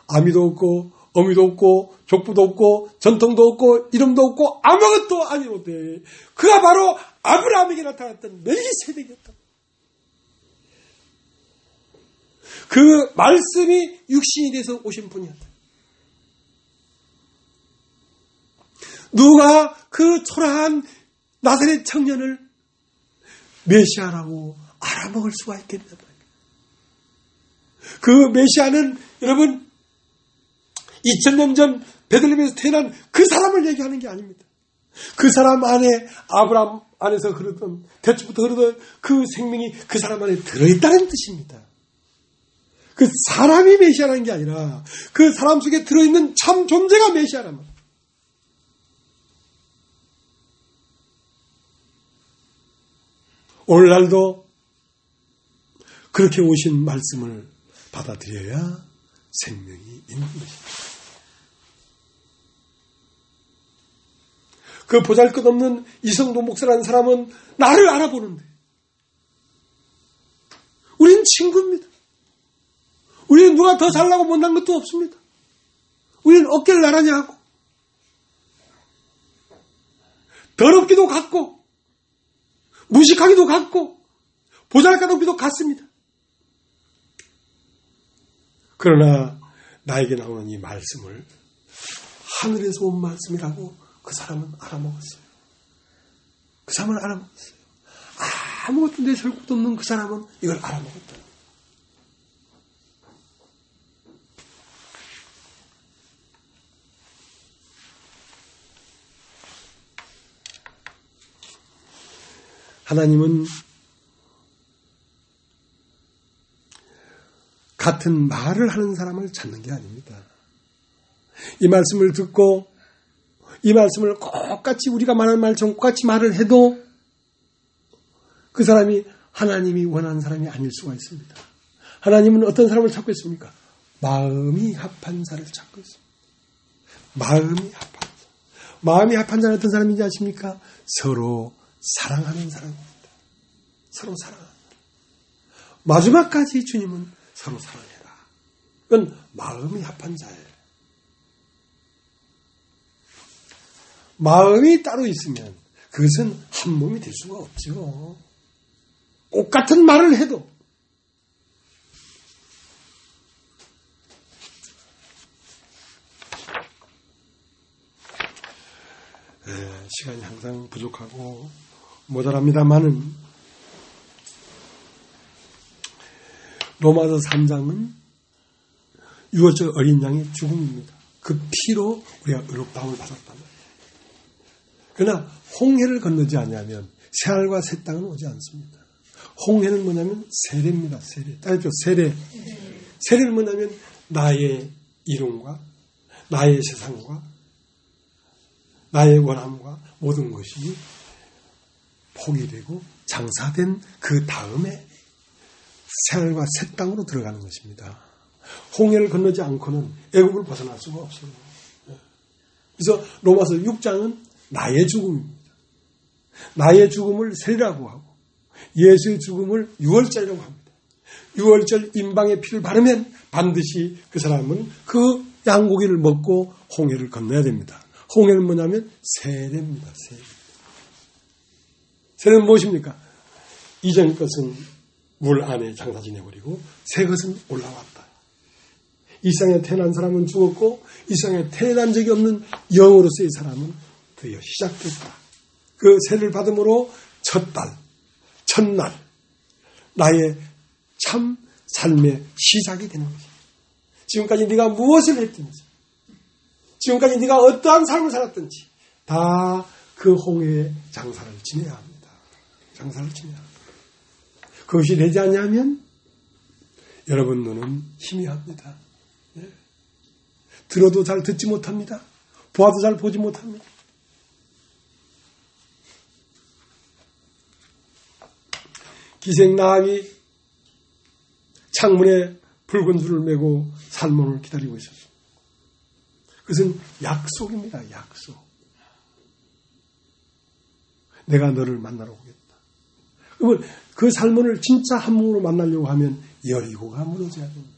아미도 없고 어미도 없고 족부도 없고 전통도 없고 이름도 없고 아무것도 아니오되 그가 바로 아브라함에게 나타났던 멜기세덱이었다. 그 말씀이 육신이 돼서 오신 분이었다. 누가 그 초라한 나사렛 청년을 메시아라고 알아먹을 수가 있겠냐 말이에요. 그 메시아는 여러분 2000년 전 베들레헴에서 태어난 그 사람을 얘기하는 게 아닙니다. 그 사람 안에 아브라함 안에서 흐르던 대초부터 흐르던 그 생명이 그 사람 안에 들어있다는 뜻입니다. 그 사람이 메시아라는 게 아니라 그 사람 속에 들어있는 참 존재가 메시아란 말이에요. 오늘날도 그렇게 오신 말씀을 받아들여야 생명이 있는 것입니다. 그 보잘것없는 이성도 목사라는 사람은 나를 알아보는데 우리는 친구입니다. 우리는 누가 더 잘나고 못난 것도 없습니다. 우리는 어깨를 나란히 하고 더럽기도 같고 무식하기도 같고 보잘것없기도 같습니다. 그러나 나에게 나오는 이 말씀을 하늘에서 온 말씀이라고 그 사람은 알아먹었어요. 그 사람은 알아먹었어요. 아무것도 내세울 것도 없는 그 사람은 이걸 알아먹었다. 하나님은 같은 말을 하는 사람을 찾는 게 아닙니다. 이 말씀을 듣고 이 말씀을 똑같이 우리가 말하는 말처럼 똑같이 말을 해도 그 사람이 하나님이 원하는 사람이 아닐 수가 있습니다. 하나님은 어떤 사람을 찾고 있습니까? 마음이 합한 자를 찾고 있습니다. 마음이 합한 자. 마음이 합한 자는 어떤 사람인지 아십니까? 서로 사랑하는 사람입니다. 서로 사랑하는 사람. 마지막까지 주님은 서로 사랑해라. 그건 마음이 합한 자예요. 마음이 따로 있으면 그것은 한 몸이 될 수가 없죠. 똑같은 말을 해도 시간이 항상 부족하고 모자랍니다만은 로마서 3장은 유월절 어린 양의 죽음입니다. 그 피로 우리가 의롭다움을 받았단 말이에요. 그러나 홍해를 건너지 않으면 새하늘과 새 땅은 오지 않습니다. 홍해는 뭐냐면 세례입니다. 세례. 따르죠? 세례. 세례는 뭐냐면 나의 이름과 나의 세상과 나의 원함과 모든 것이 포기되고 장사된 그 다음에 새하늘과 새 땅으로 들어가는 것입니다. 홍해를 건너지 않고는 애굽을 벗어날 수가 없어요. 그래서 로마서 6장은 나의 죽음입니다. 나의 죽음을 세례라고 하고 예수의 죽음을 유월절이라고 합니다. 유월절 임방의 피를 바르면 반드시 그 사람은 그 양고기를 먹고 홍해를 건너야 됩니다. 홍해는 뭐냐면 세례입니다. 세례. 세례는 무엇입니까? 이전 것은 물 안에 장사 지내버리고 새 것은 올라왔다. 이 세상에 태어난 사람은 죽었고 이 세상에 태어난 적이 없는 영으로서의 사람은 드디어 시작됐다. 그 세례를 받음으로 첫날 나의 참 삶의 시작이 되는 것입니다. 지금까지 네가 무엇을 했든지 지금까지 네가 어떠한 삶을 살았든지 다 그 홍해의 장사를 지내야 합니다. 장사를 지내야 합니다. 그것이 되지 않냐면 여러분 눈은 희미합니다. 네. 들어도 잘 듣지 못합니다. 보아도 잘 보지 못합니다. 기생나귀 창문에 붉은 줄을 메고 살몬을 기다리고 있었습니다. 그것은 약속입니다. 약속. 내가 너를 만나러 오겠다. 그러면 그 살몬을 진짜 한 몸으로 만나려고 하면 여리고가 무너져야 됩니다.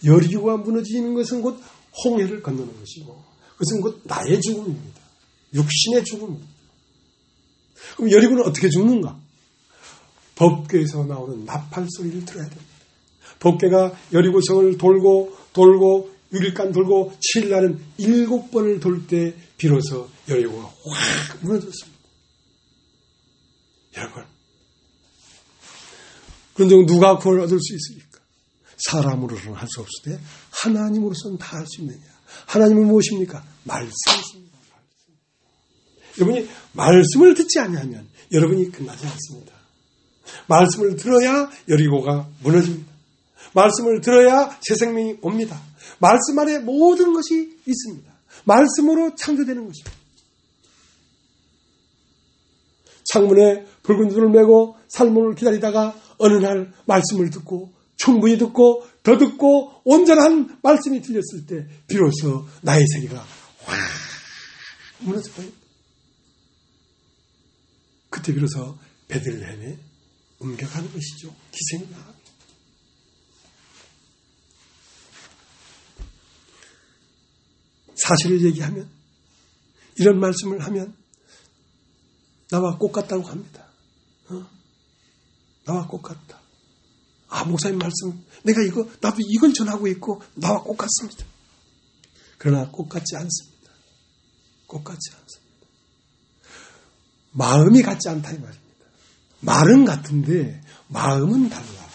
여리고가 무너지는 것은 곧 홍해를 건너는 것이고 그것은 곧 나의 죽음입니다. 육신의 죽음입니다. 그럼 여리고는 어떻게 죽는가? 법궤에서 나오는 나팔 소리를 들어야 됩니다. 법궤가 여리고성을 돌고 6일간 돌고 7일날은 7번을 돌 때 비로소 여리고가 확 무너졌습니다. 여러분, 그런데 누가 구원을 얻을 수 있습니까? 사람으로서는 할 수 없을 때 하나님으로서는 다 할 수 있느냐? 하나님은 무엇입니까? 말씀이십니다. 말씀. 여러분이 말씀을 듣지 않으면 여러분이 끝나지 않습니다. 말씀을 들어야 여리고가 무너집니다. 말씀을 들어야 새 생명이 옵니다. 말씀 안에 모든 것이 있습니다. 말씀으로 창조되는 것입니다. 창문에 붉은 줄을 메고 살몬을 기다리다가 어느 날 말씀을 듣고 충분히 듣고 더 듣고 온전한 말씀이 들렸을 때 비로소 나의 세계가 확 무너져버립니다. 그때 비로소 베들레헴에 옮겨가는 것이죠. 기생나귀. 사실을 얘기하면 이런 말씀을 하면 나와 꽃 같다고 합니다. 나와 꽃 같다. 아, 목사님 말씀 내가 나도 이건 전하고 있고 나와 꽃 같습니다. 그러나 꽃 같지 않습니다. 꽃 같지 않습니다. 마음이 같지 않다 이 말입니다. 말은 같은데 마음은 달라.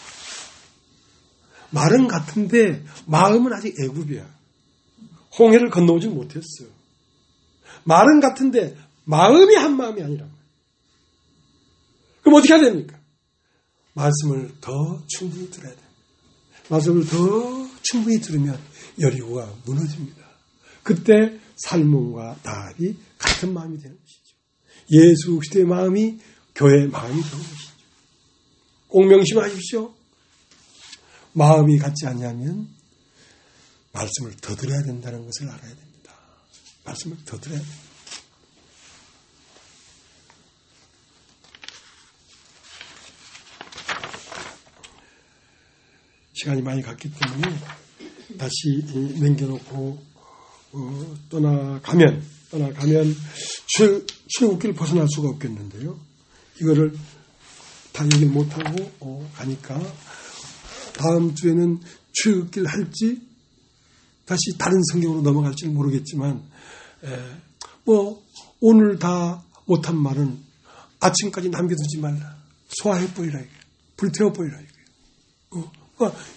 말은 같은데 마음은 아직 애굽이야. 홍해를 건너오지 못했어요. 말은 같은데 마음이 한 마음이 아니란 말이에요. 그럼 어떻게 해야 됩니까? 말씀을 더 충분히 들어야 됩니다. 말씀을 더 충분히 들으면 여리고가 무너집니다. 그때 살몬과 다합이 같은 마음이 되는 것이죠. 예수 그리스도의 마음이 교회의 마음이 되는 것이죠. 꼭 명심하십시오. 마음이 같지 않냐면 말씀을 더 들어야 된다는 것을 알아야 됩니다. 말씀을 더 들어야 됩니다. 시간이 많이 갔기 때문에 다시 남겨놓고 떠나가면 출애굽기를 벗어날 수가 없겠는데요. 이거를 다 얘기를 못하고 가니까 다음 주에는 출애굽기를 할지 다시 다른 성경으로 넘어갈지는 모르겠지만 오늘 다 못한 말은 아침까지 남겨두지 말라. 소화해버리라. 불태워버리라.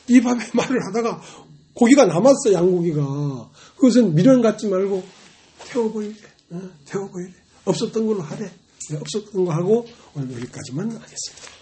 이 밤에 말을 하다가 고기가 남았어. 양고기가. 그것은 미련 갖지 말고 태워버리래. 없었던 걸로 하래. 없었던 거 하고 오늘 여기까지만 하겠습니다.